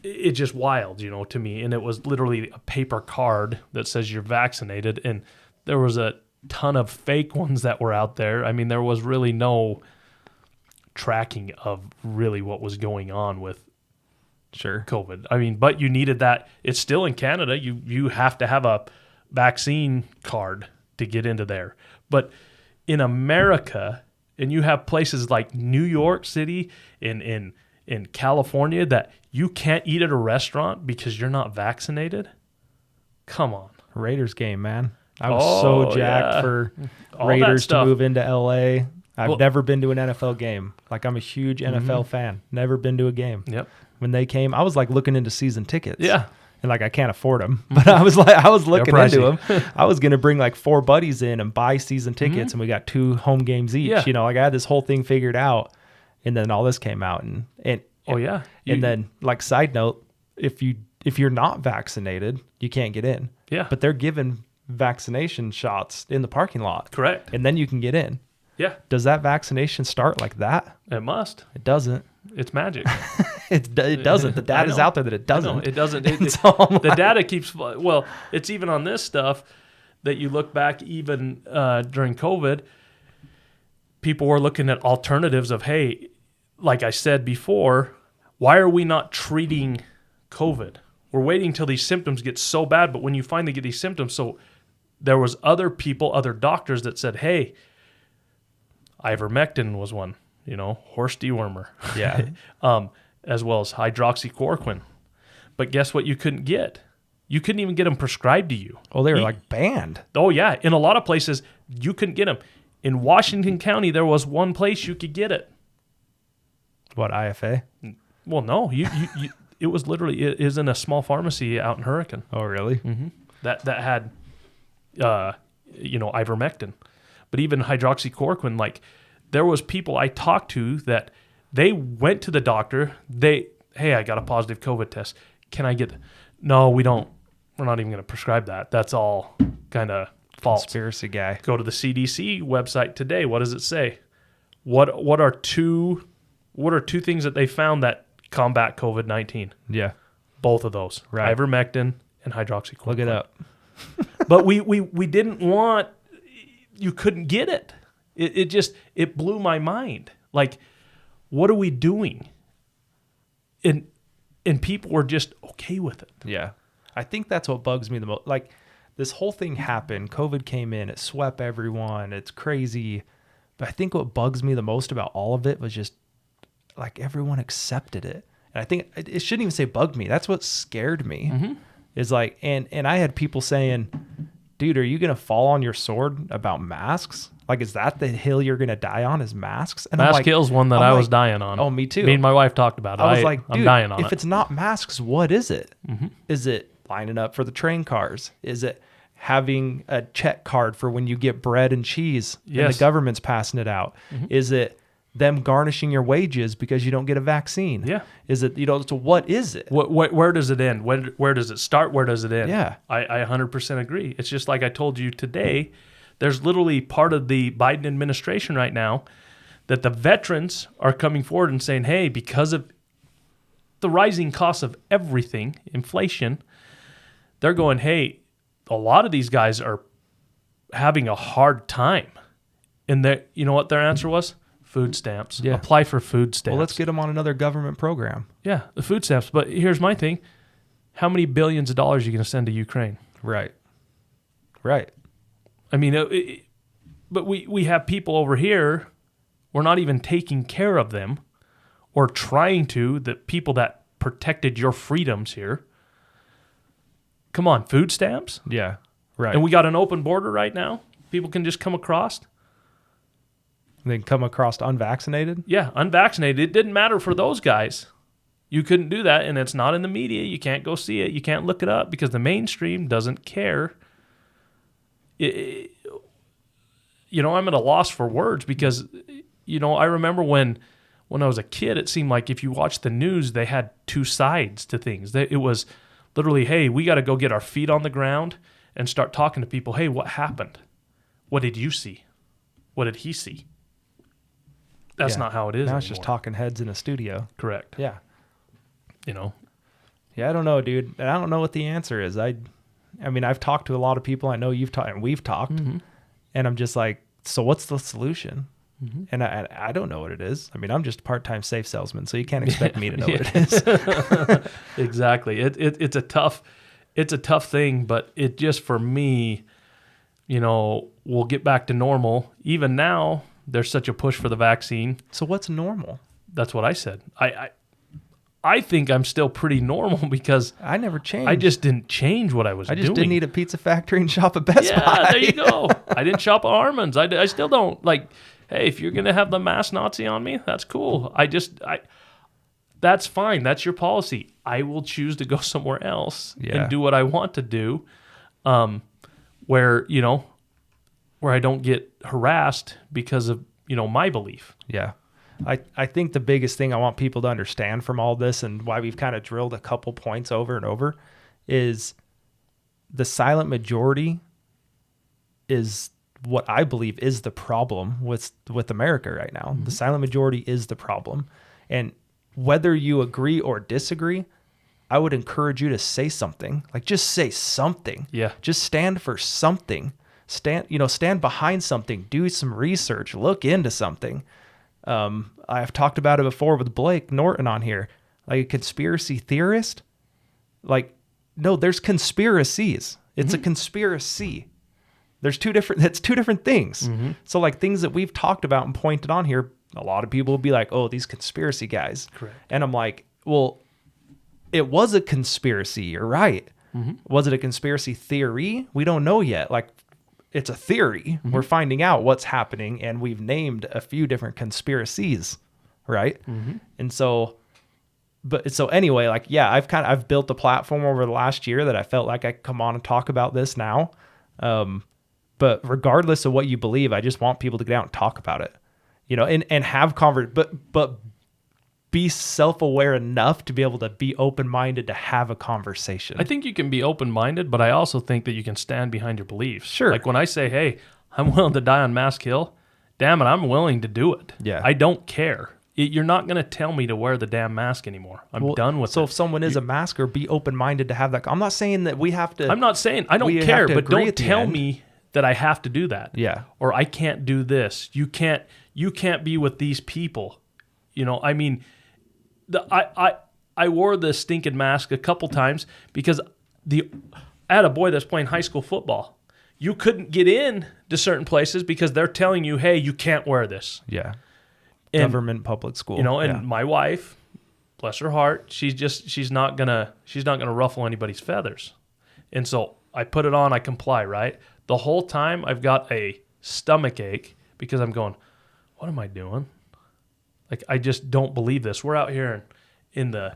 It's just wild, to me. And it was literally a paper card that says you're vaccinated. And there was a ton of fake ones that were out there. I mean, there was really no tracking of really what was going on with COVID. I mean, but you needed that. It's still in Canada. You have to have a vaccine card to get into there. But in America, and you have places like New York City, in in California that you can't eat at a restaurant because you're not vaccinated? Come on. Raiders game, man. I was so jacked for All Raiders that to stuff. move into LA. I've Well- never been to an NFL game. Like, I'm a huge NFL fan. Never been to a game. Yep. When they came, I was like looking into season tickets. Yeah. And like, I can't afford them, but I was looking They're into them. I was going to bring like 4 buddies in and buy season tickets, and we got 2 home games each. Yeah. You know, like I had this whole thing figured out, and then all this came out, and Oh, yeah. and then like side note, if you're not vaccinated, you can't get in. Yeah. But they're giving vaccination shots in the parking lot. Correct. And then you can get in. Yeah. Does that vaccination start like that? It must. It doesn't. It's magic. It doesn't. The data's out there that it I know, doesn't. it doesn't. So I'm The data keeps, well, it's even on this stuff that you look back even during COVID, people were looking at alternatives of, hey, like I said before, why are we not treating COVID? We're waiting till these symptoms get so bad, but when you finally get these symptoms, so there was other people, other doctors that said, hey, ivermectin was one, horse dewormer. Yeah. As well as hydroxychloroquine. But guess what you couldn't get? You couldn't even get them prescribed to you. Oh, they were like banned. Oh, yeah. In a lot of places, you couldn't get them. In Washington County, there was one place you could get it. What, IFA? Well, no. It was literally, it is in a small pharmacy out in Hurricane. Oh, really? Mm-hmm. That had, ivermectin. But even hydroxychloroquine, like, there was people I talked to that they went to the doctor. Hey, I got a positive COVID test. Can I get? No, we don't. We're not even going to prescribe that. That's all kind of false. Conspiracy guy. Go to the CDC website today. What does it say? What are two things that they found that combat COVID-19? Yeah. Both of those. Right. Ivermectin and hydroxychloroquine. Look it up. But we didn't want. You couldn't get it. It blew my mind. Like, what are we doing? And people were just okay with it. Yeah. I think that's what bugs me the most. Like, this whole thing happened. COVID came in. It swept everyone. It's crazy. But I think what bugs me the most about all of it was just, like, everyone accepted it. And I think it shouldn't even say bugged me. That's what scared me. Mm-hmm. Is like, and I had people saying, dude, are you going to fall on your sword about masks? Like, is that the hill you're going to die on, is masks? And Mask Hill's one that I was dying on. Oh, me too. Me and my wife talked about it. I was like, I'm dude, dying on if it. it's not masks, what is it? Mm-hmm. Is it lining up for the train cars? Is it having a check card for when you get bread and cheese and Yes. the government's passing it out? Mm-hmm. Is it them garnishing your wages because you don't get a vaccine? Yeah. Is it, so what is it? Where does it end? Where does it start? Where does it end? Yeah. I 100% agree. It's just like I told you today, there's literally part of the Biden administration right now that the veterans are coming forward and saying, hey, because of the rising cost of everything, inflation, they're going, hey, a lot of these guys are having a hard time. And you know what their answer was? Food stamps. Yeah. Apply for food stamps. Well, let's get them on another government program. Yeah, the food stamps. But here's my thing. How many billions of dollars are you going to send to Ukraine? Right. I mean, but we have people over here, we're not even taking care of them or trying to, the people that protected your freedoms here. Come on, food stamps? Yeah. Right. And we got an open border right now. People can just come across. They come across unvaccinated. Yeah, unvaccinated. It didn't matter for those guys. You couldn't do that, and it's not in the media. You can't go see it. You can't look it up because the mainstream doesn't care. I'm at a loss for words because, I remember when I was a kid, it seemed like if you watched the news, they had two sides to things. It was literally, hey, we got to go get our feet on the ground and start talking to people. Hey, what happened? What did you see? What did he see? That's not how it is Now anymore. it's just talking heads in a studio. Correct. Yeah. Yeah, I don't know, dude. And I don't know what the answer is. I mean, I've talked to a lot of people. I know you've talked and we've talked. Mm-hmm. And I'm just like, so what's the solution? Mm-hmm. And I don't know what it is. I mean, I'm just a part-time safe salesman, so you can't expect me to know what it is. Exactly. It's a tough thing, but it just, for me, we'll get back to normal. Even now, there's such a push for the vaccine. So what's normal? That's what I said. I think I'm still pretty normal because I never changed. I just didn't change what I was doing. I just didn't eat a pizza factory and shop at Best Buy. Yeah, there you go. I didn't shop at Armand's. I still don't. Like, hey, if you're going to have the mass Nazi on me, that's cool. That's fine. That's your policy. I will choose to go somewhere else and do what I want to do, where I don't get harassed because of, my belief. Yeah. I think the biggest thing I want people to understand from all this, and why we've kind of drilled a couple points over and over, is the silent majority is what I believe is the problem with America right now. Mm-hmm. The silent majority is the problem. And whether you agree or disagree, I would encourage you to say something. Like, just say something. Yeah. Just stand for something. Stand behind something. Do some research. Look into something. I've talked about it before with Blake Norton on here. Like, a conspiracy theorist. Like, no, there's conspiracies. It's a conspiracy. It's two different things. Mm-hmm. So, like, things that we've talked about and pointed on here, a lot of people will be like, oh, these conspiracy guys. Correct. And I'm like, well, it was a conspiracy. You're right. Mm-hmm. Was it a conspiracy theory? We don't know yet. Like, it's a theory. Mm-hmm. We're finding out what's happening, and we've named a few different conspiracies, right? Mm-hmm. And so anyway, like, yeah, I've built a platform over the last year that I felt like I could come on and talk about this now. But regardless of what you believe, I just want people to get out and talk about it, and have but be self-aware enough to be able to be open-minded to have a conversation. I think you can be open-minded, but I also think that you can stand behind your beliefs. Sure. Like, when I say, hey, I'm willing to die on Mask Hill, damn it, I'm willing to do it. Yeah. I don't care. You're not going to tell me to wear the damn mask anymore. I'm done with it. So if someone is a masker, be open-minded to have that. I'm not saying that we have to. I'm not saying I don't care, but don't tell me that I have to do that. Yeah. Or I can't do this. You can't be with these people. I mean, I wore the stinking mask a couple times because I had a boy that's playing high school football. You couldn't get in to certain places because they're telling you, hey, you can't wear this. Yeah. And, government public school. And my wife, bless her heart, she's not gonna ruffle anybody's feathers. And so I put it on, I comply, right? The whole time I've got a stomach ache because I'm going, what am I doing? Like, I just don't believe this. We're out here in the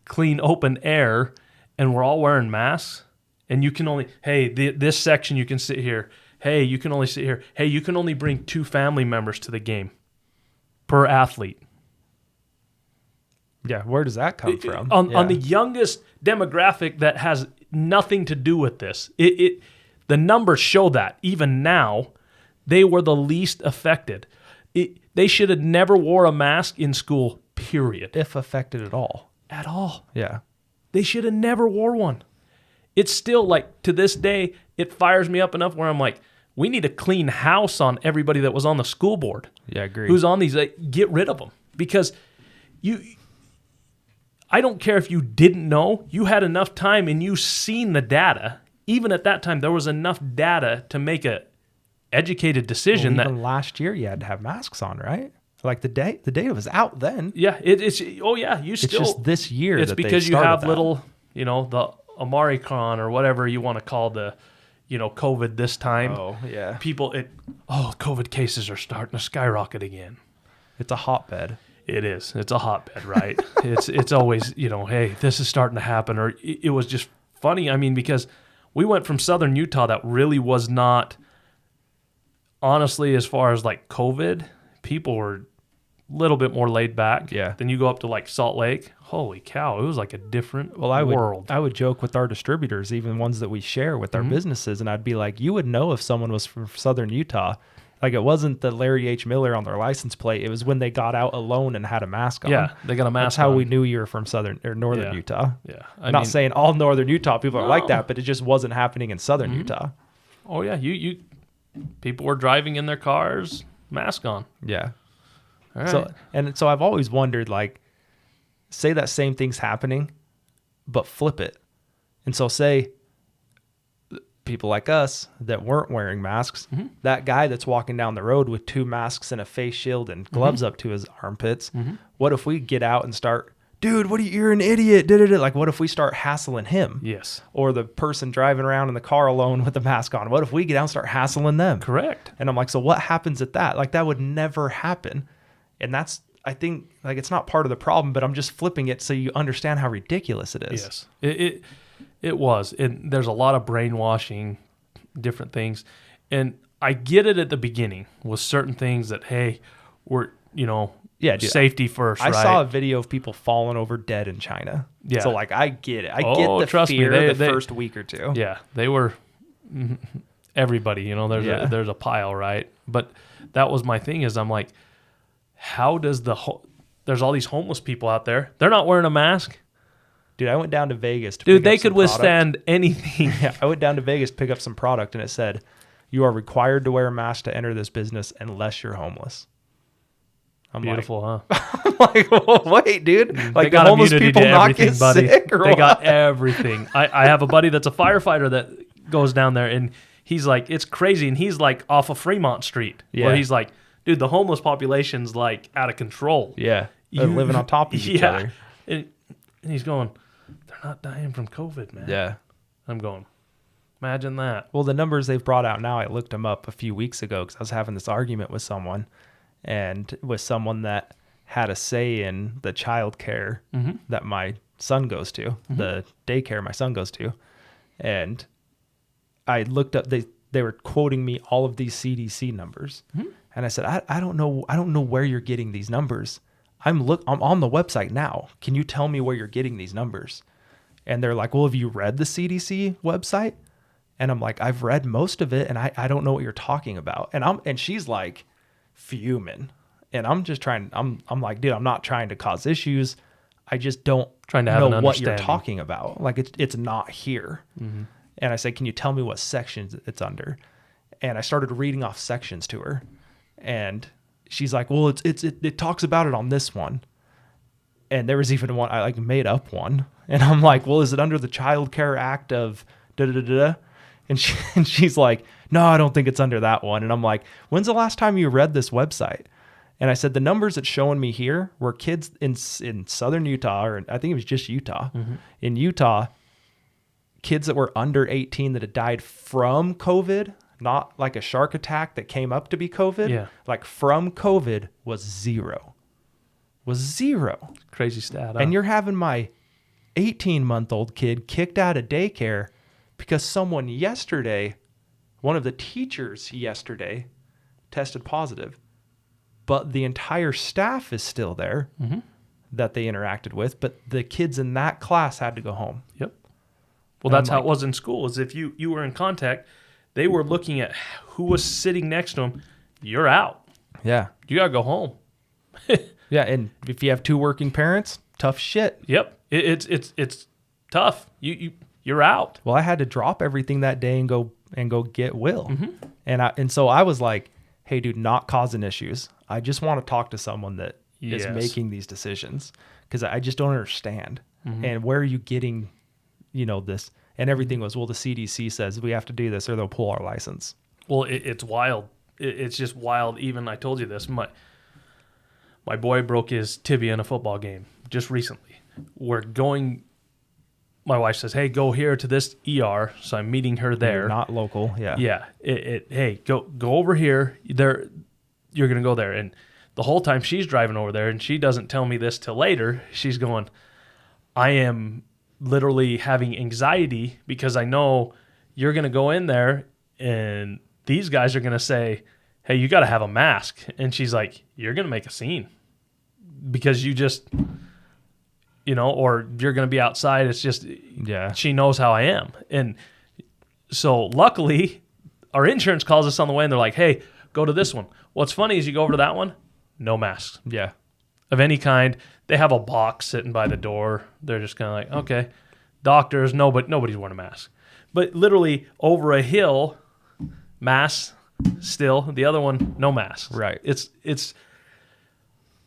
clean open air, and we're all wearing masks, and you can only, hey, this section you can sit here. Hey, you can only sit here. Hey, you can only bring 2 family members to the game per athlete. Yeah, where does that come from? On the youngest demographic that has nothing to do with this. The numbers show that. Even now, they were the least affected. They should have never wore a mask in school, period. If affected at all. At all. Yeah. They should have never wore one. It's still, like, to this day, it fires me up enough where I'm like, we need a clean house on everybody that was on the school board. Yeah, I agree. Who's on these, get rid of them. Because I don't care if you didn't know, you had enough time and you seen the data. Even at that time, there was enough data to make a educated decision. Even last year you had to have masks on, right? Like, the data was out then. Yeah, it's just this year. It's because you have little, the Omicron or whatever you want to call the, COVID this time. Oh, yeah. COVID cases are starting to skyrocket again. It's a hotbed. It is. It's a hotbed, right? It's always, hey, this is starting to happen. Or it was just funny. I mean, because we went from southern Utah that really was not, honestly, as far as like COVID, people were a little bit more laid back. Yeah. Then you go up to like Salt Lake. Holy cow, it was like a different world. I would joke with our distributors, even ones that we share with our businesses, and I'd be like, you would know if someone was from southern Utah. Like, it wasn't the Larry H. Miller on their license plate. It was when they got out alone and had a mask on. Yeah, they got a mask on. That's how we knew you were from southern or northern Utah. Yeah. I'm not saying all northern Utah people are like that, but it just wasn't happening in southern Utah. Oh, yeah. You people were driving in their cars, mask on. Yeah. All right. So I've always wondered, like, say that same thing's happening, but flip it. And so say people like us that weren't wearing masks, that guy that's walking down the road with 2 masks and a face shield and gloves up to his armpits, what if we get out and start, dude, you're an idiot. Da-da-da. Like, what if we start hassling him? Yes. Or the person driving around in the car alone with the mask on. What if we get out and start hassling them? Correct. And I'm like, so what happens at that? Like, that would never happen. And that's, I think, like, it's not part of the problem, but I'm just flipping it so you understand how ridiculous it is. Yes. It was. And there's a lot of brainwashing, different things. And I get it at the beginning with certain things that, hey, we're, Yeah, dude, safety first, I right? saw a video of people falling over dead in China. Yeah. So, like, I get it. I get the trust me, fear they- first week or two. Yeah, they were everybody, there's a pile, right? But that was my thing is I'm like, how does there's all these homeless people out there. They're not wearing a mask. Dude, I went down to Vegas to Dude, pick they up some could withstand anything. Yeah, I went down to Vegas to pick up some product, and it said, you are required to wear a mask to enter this business unless you're homeless. I'm Beautiful, huh? I'm like, well, wait, dude. Like, They the got homeless immunity people to not everything, get buddy. sick or They what? got everything. I have a buddy that's a firefighter that goes down there, and he's like, it's crazy. And he's like off of Fremont Street, Yeah. where he's like, dude, the homeless population's like out of control. Yeah, they're living on top of each other. And he's going, they're not dying from COVID, man. Yeah. I'm going, imagine that. Well, the numbers they've brought out now, I looked them up a few weeks ago because I was having this argument with someone, and with someone that had a say in the child care that my son goes to, the daycare my son goes to. And I looked up, they were quoting me all of these CDC numbers. And I said, I don't know where you're getting these numbers. I'm on the website now. Can you tell me where you're getting these numbers? And they're like, well, have you read the CDC website? And I'm like, I've read most of it, and I don't know what you're talking about. And she's like fuming. And I'm just trying, I'm like, dude, I'm not trying to cause issues. I just don't Trying to have know an what you're understanding. talking about. Like, it's not here. And I said, can you tell me what sections it's under? And I started reading off sections to her. And she's like, well, it talks about it on this one. And there was even one, I like made up one. And I'm like, well, is it under the Child Care Act of da-da-da-da? And she's like, no, I don't think it's under that one. And I'm like, when's the last time you read this website? And I said, the numbers it's showing me here were kids in southern Utah, or I think it was just Utah. In Utah, kids that were under 18 that had died from COVID, not like a shark attack that came up to be COVID. Yeah. Like from COVID was zero. Crazy stat. Huh? And you're having my 18-month-old kid kicked out of daycare because someone yesterday, one of the teachers yesterday, tested positive. But the entire staff is still there that they interacted with. But the kids in that class had to go home. Yep. Well, And that's I'm how like- it was in school. Is if you were in contact, they were looking at who was sitting next to them. You're out. Yeah. You gotta go home. Yeah. And if you have two working parents, tough shit. Yep. It's tough. You're out. Well, I had to drop everything that day and go get Will. And so I was like, hey, dude, not causing issues. I just want to talk to someone that is Yes. making these decisions because I just don't understand. And where are you getting, this? And everything was, well, the CDC says we have to do this or they'll pull our license. Well, it's wild. It's just wild. Even I told you this. My boy broke his tibia in a football game just recently. My wife says, hey, go here to this ER. So I'm meeting her there. You're not local. Yeah. Yeah. Hey, go over here. You're going to go there. And the whole time she's driving over there, and she doesn't tell me this till later, she's going, I am literally having anxiety because I know you're going to go in there and these guys are going to say, hey, you got to have a mask. And she's like, you're going to make a scene because you just, or you're going to be outside. It's just, Yeah. she knows how I am. And so luckily our insurance calls us on the way and they're like, hey, go to this one. What's funny is you go over to that one, no masks Yeah. of any kind. They have a box sitting by the door. They're just kind of like, okay, doctors, nobody's wearing a mask. But literally over a hill, masks still. The other one, no masks. Right. It's.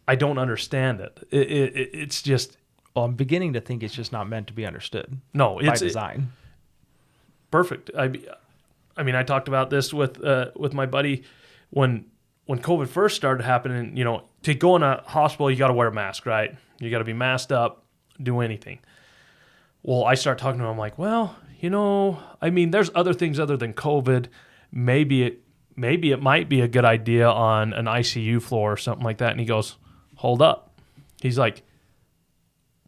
I don't understand it. It's just Well, I'm beginning to think it's just not meant to be understood no. by It's design. perfect. I mean, I talked about this with my buddy when COVID first started happening. To go in a hospital, you got to wear a mask, right? You got to be masked up. do anything. Well, I start talking to him. I'm like, well, I mean, there's other things other than COVID. Maybe it might be a good idea on an ICU floor or something like that. And he goes, hold up. He's like,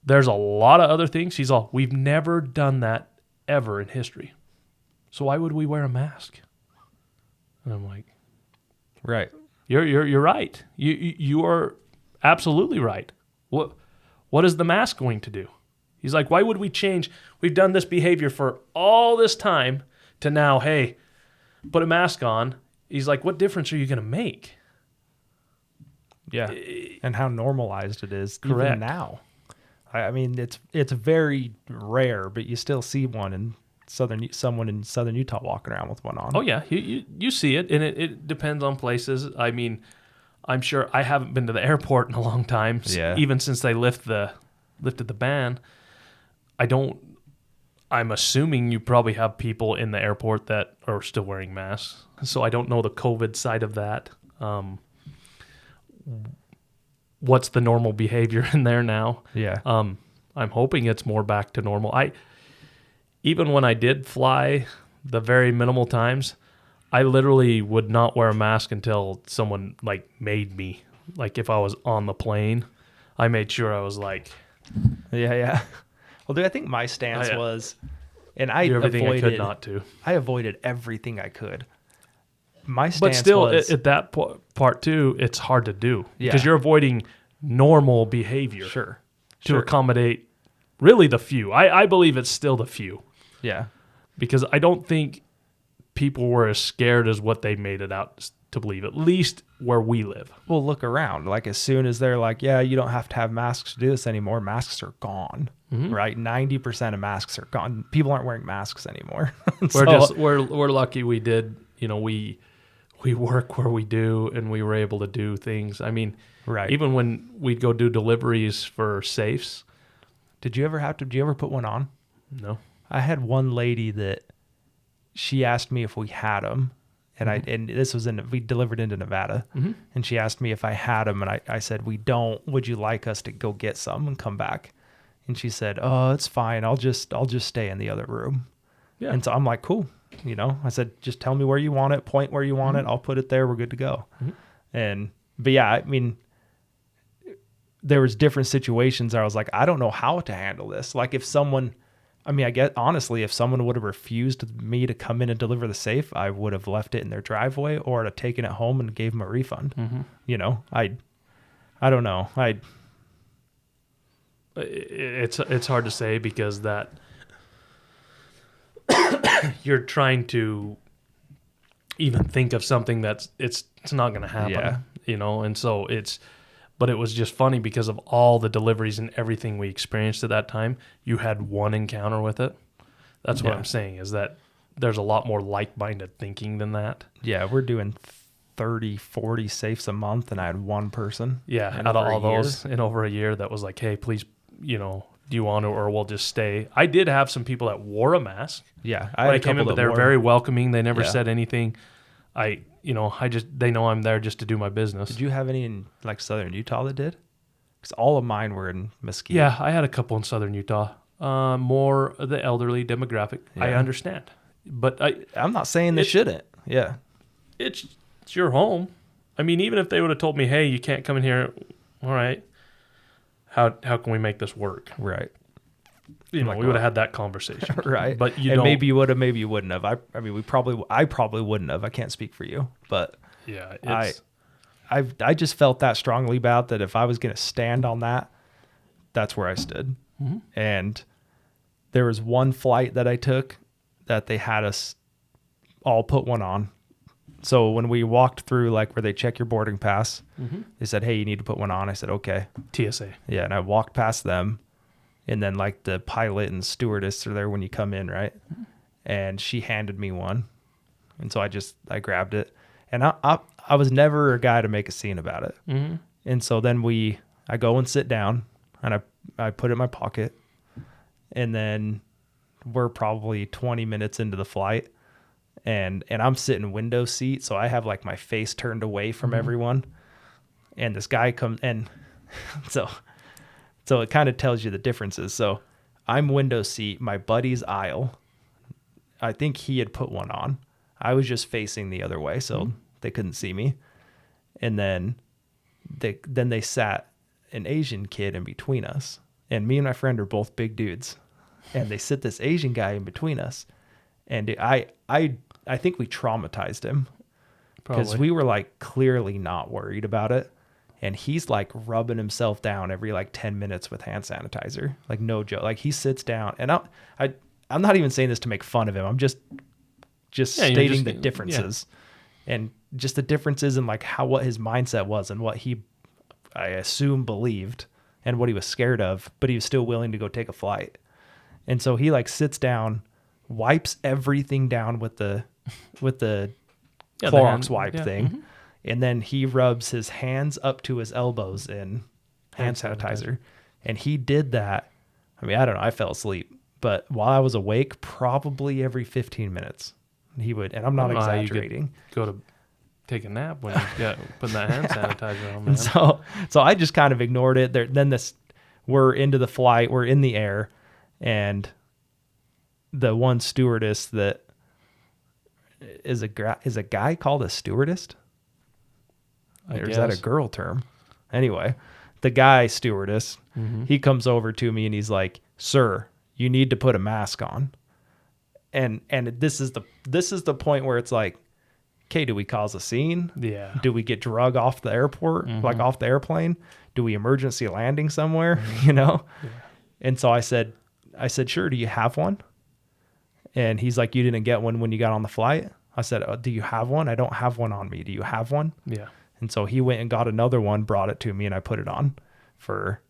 there's a lot of other things. He's all, we've never done that ever in history. So why would we wear a mask? And I'm like, Right. You're right. You are absolutely right. What is the mask going to do? He's like, why would we change? We've done this behavior for all this time to now, hey, put a mask on. He's like, what difference are you going to make? Yeah. And how normalized it is Correct. even now. I mean, it's very rare, but you still see one in someone in southern Utah walking around with one on. Oh, yeah. You see it, and it depends on places. I mean, I'm sure I haven't been to the airport in a long time, even since they lifted the ban. I'm assuming you probably have people in the airport that are still wearing masks. So I don't know the COVID side of that. What's the normal behavior in there now? Yeah. I'm hoping it's more back to normal. Even when I did fly the very minimal times, I literally would not wear a mask until someone made me. Like if I was on the plane, I made sure I was like, yeah. Well, dude, I think my stance was, and I do everything avoided, I could not to. I avoided everything I could. My stance but still, was, at that part too, it's hard to do because Yeah. you're avoiding normal behavior sure. to accommodate really the few. I believe it's still the few Yeah. because I don't think people were as scared as what they made it out to believe, at least where we live. Well, look around. Like as soon as they're like, yeah, you don't have to have masks to do this anymore, masks are gone. Mm-hmm. Right? 90% of masks are gone. People aren't wearing masks anymore. We're lucky we did, we work where we do and we were able to do things. I mean, right. Even when we'd go do deliveries for safes. Did you ever put one on? No. I had one lady that she asked me if we had them. And and this was we delivered into Nevada, and she asked me if I had them, and I said, we don't. Would you like us to go get some and come back? And she said, oh, it's fine. I'll just stay in the other room. Yeah. And so I'm like, cool. I said, just tell me where you want it, point where you want it. I'll put it there. We're good to go. But yeah, I mean, there was different situations where I was like, I don't know how to handle this. Like if someone, I guess honestly, if someone would have refused me to come in and deliver the safe, I would have left it in their driveway or have taken it home and gave them a refund. I don't know. It's hard to say because that you're trying to even think of something that's it's not going to happen, and so but it was just funny because of all the deliveries and everything we experienced at that time. You had one encounter with it. That's what I'm saying is that there's a lot more like-minded thinking than that. Yeah, we're doing 30, 40 safes a month, and I had one person. Yeah, out of all those in over a year that was like, hey, please, do you want to, or we'll just stay. I did have some people that wore a mask. Yeah, I came in, but they were very welcoming. They never said anything. They know I'm there just to do my business. Did you have any in southern Utah that did? Because all of mine were in Mesquite. Yeah, I had a couple in southern Utah. More the elderly demographic. Yeah. I understand, but I'm not saying they shouldn't. Yeah, it's your home. I mean, even if they would have told me, hey, you can't come in here. All right, how can we make this work? Right. We would have had that conversation. Right. But maybe you would have, maybe you wouldn't have. I probably wouldn't have. I can't speak for you, but yeah, I just felt that strongly about that. If I was going to stand on that, that's where I stood. Mm-hmm. And there was one flight that I took that they had us all put one on. So when we walked through, where they check your boarding pass, they said, hey, you need to put one on. I said, okay. TSA. Yeah. And I walked past them. And then the pilot and stewardess are there when you come in, right? And she handed me one. And so I grabbed it. And I was never a guy to make a scene about it. Mm-hmm. And so then I go and sit down and I put it in my pocket. And then we're probably 20 minutes into the flight. And I'm sitting window seat. So I have my face turned away from everyone. And this guy comes and so So it kind of tells you the differences. So I'm window seat, my buddy's aisle. I think he had put one on. I was just facing the other way, so they couldn't see me. And then they sat an Asian kid in between us. And me and my friend are both big dudes. And they sit this Asian guy in between us. And I think we traumatized him. Because we were like clearly not worried about it. And he's like rubbing himself down every like 10 minutes with hand sanitizer. Like no joke. Like he sits down. And I'm not even saying this to make fun of him. I'm just stating the differences. Yeah. And just the differences in like what his mindset was and what he, I assume, believed and what he was scared of, but he was still willing to go take a flight. And so he like sits down, wipes everything down with the Clorox wipe thing. Mm-hmm. And then he rubs his hands up to his elbows in hand sanitizer. And he did that. I mean, I don't know. I fell asleep. But while I was awake, probably every 15 minutes, he would. And I'm not exaggerating. Go to take a nap when you got putting that hand sanitizer on, man. And so I just kind of ignored it. We're into the flight. We're in the air. And the one stewardess that is a guy called a stewardess? Or is that a girl term? Anyway, the guy stewardess, he comes over to me and he's like, "Sir, you need to put a mask on." And this is the point where it's like, okay, do we cause a scene? Yeah. Do we get drug off the airport, like off the airplane? Do we emergency landing somewhere? You know? Yeah. And so I said, "Sure, do you have one?" And he's like, "You didn't get one when you got on the flight?" I said, "Do you have one? I don't have one on me. Do you have one?" Yeah. And so he went and got another one, brought it to me, and I put it on for,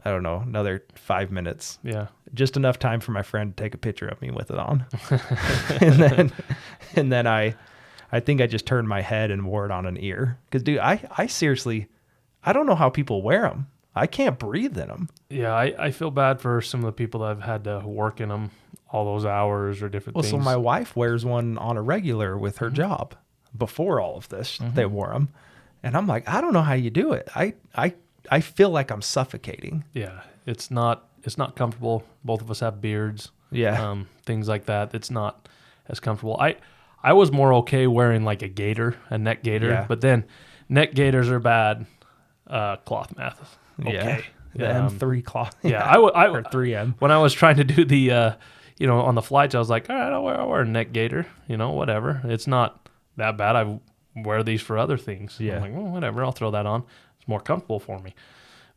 I don't know, another 5 minutes. Yeah. Just enough time for my friend to take a picture of me with it on. and then I think I just turned my head and wore it on an ear. Because, dude, I seriously, I don't know how people wear them. I can't breathe in them. Yeah, I feel bad for some of the people that have had to work in them all those hours or different things. So my wife wears one on a regular with her job. Before all of this, they wore them. And I'm like, I don't know how you do it. I feel like I'm suffocating. Yeah, it's not comfortable. Both of us have beards. Yeah. Things like that. It's not as comfortable. I was more okay wearing like a neck gaiter, but then neck gaiters are bad. Cloth mask. Okay. The M3 cloth. Yeah. I or 3M. When I was trying to do the, on the flights, I was like, all right, I'll wear a neck gaiter, whatever. It's not that bad. I wear these for other things. Yeah. I'm like, well, whatever, I'll throw that on. It's more comfortable for me.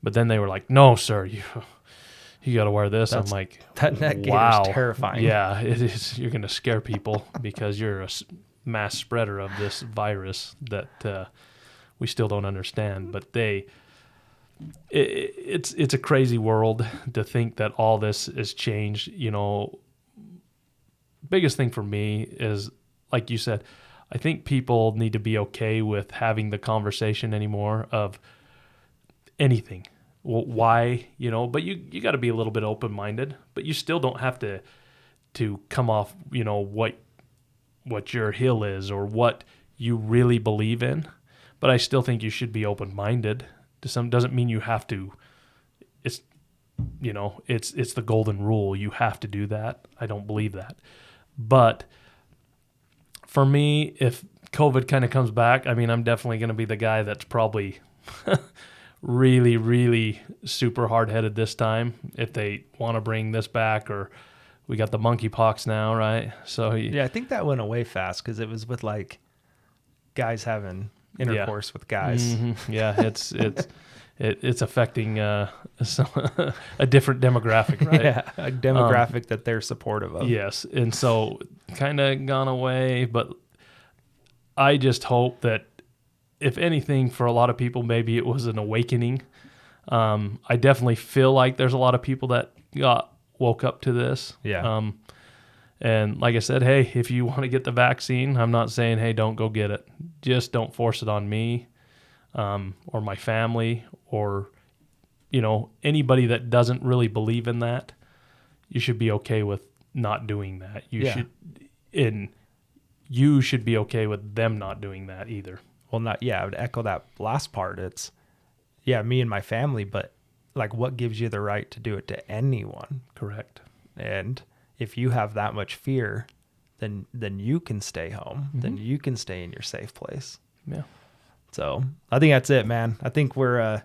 But then they were like, "No, sir, you got to wear this." I'm like, that neck gaiter is terrifying. Yeah, it is. You're going to scare people because you're a mass spreader of this virus that we still don't understand. But it's a crazy world to think that all this has changed. Biggest thing for me is, like you said, I think people need to be okay with having the conversation anymore of anything. Well, why, but you got to be a little bit open-minded, but you still don't have to come off, what your hill is or what you really believe in. But I still think you should be open-minded. Doesn't mean you have to. It's the golden rule. You have to do that. I don't believe that. But for me, if COVID kind of comes back, I mean, I'm definitely going to be the guy that's probably really, really super hard-headed this time if they want to bring this back, or we got the monkeypox now, right? So yeah, I think that went away fast because it was with like guys having intercourse with guys. Mm-hmm. Yeah, it's affecting a different demographic, right? Yeah, a demographic that they're supportive of. Yes, and so kind of gone away, but I just hope that, if anything, for a lot of people, maybe it was an awakening. I definitely feel like there's a lot of people that woke up to this. Yeah. And like I said, hey, if you want to get the vaccine, I'm not saying, hey, don't go get it. Just don't force it on me or my family or, anybody that doesn't really believe in that. You should be okay with not doing that. You should be okay with them not doing that either. Well, I would echo that last part. It's, me and my family, but what gives you the right to do it to anyone? Correct. And if you have that much fear, then you can stay home. Mm-hmm. Then you can stay in your safe place. Yeah. So I think that's it, man. I think we're,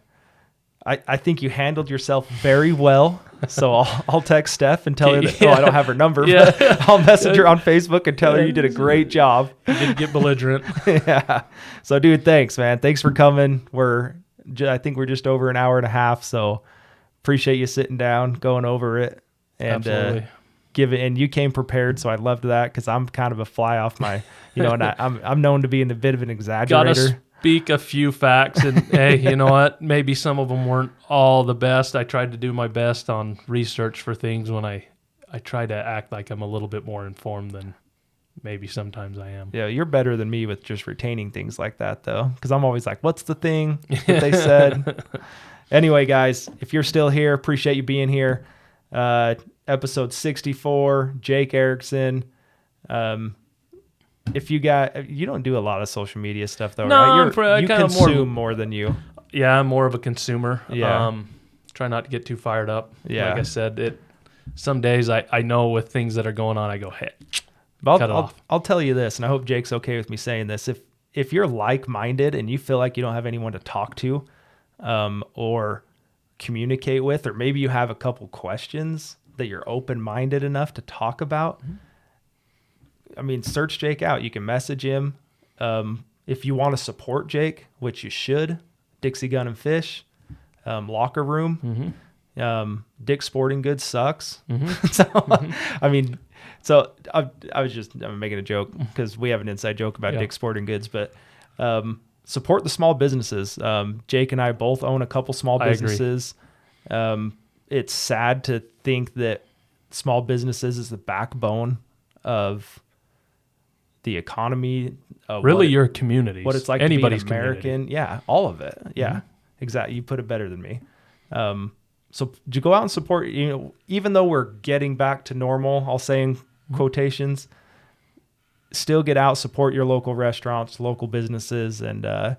I think you handled yourself very well. So I'll text Steph and tell her that, I don't have her number, but I'll message her on Facebook and tell her you did a great job. You didn't get belligerent. Yeah. So dude, thanks, man. Thanks for coming. I think we're just over an hour and a half. So appreciate you sitting down, going over it, and Absolutely. and you came prepared. So I loved that, cause I'm kind of a fly off my, and I'm known to be a bit of an exaggerator. Gotta speak a few facts, and hey, you know what? Maybe some of them weren't all the best. I tried to do my best on research for things when I try to act like I'm a little bit more informed than maybe sometimes I am. Yeah, you're better than me with just retaining things like that, though, because I'm always like, what's the thing that they said? Anyway, guys, if you're still here, appreciate you being here. Episode 64, Jake Erickson. If you don't do a lot of social media stuff, though, No, right? You consume more than you. Yeah, I'm more of a consumer. Yeah. Try not to get too fired up. Yeah. Like I said, some days I know with things that are going on, I go, hey, cut it off. I'll tell you this, and I hope Jake's okay with me saying this. If you're like-minded and you feel like you don't have anyone to talk to, or communicate with, or maybe you have a couple questions that you're open-minded enough to talk about, I mean, search Jake out. You can message him. If you want to support Jake, which you should, Dixie Gun and Fish, Locker Room, Dick's Sporting Goods sucks. I mean, so I'm making a joke because we have an inside joke about Dick's Sporting Goods, but support the small businesses. Jake and I both own a couple small businesses. It's sad to think that small businesses is the backbone of the economy. Really, your community. What it's like anybody's to be an American. community. Yeah, all of it. Yeah, exactly. You put it better than me. So to go out and support, even though we're getting back to normal, I'll say in quotations, still get out, support your local restaurants, local businesses. And I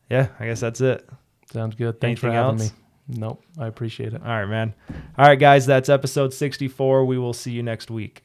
guess that's it. Sounds good. Thanks Anything for having else? me. Nope, I appreciate it. All right, man. All right, guys, that's episode 64. We will see you next week.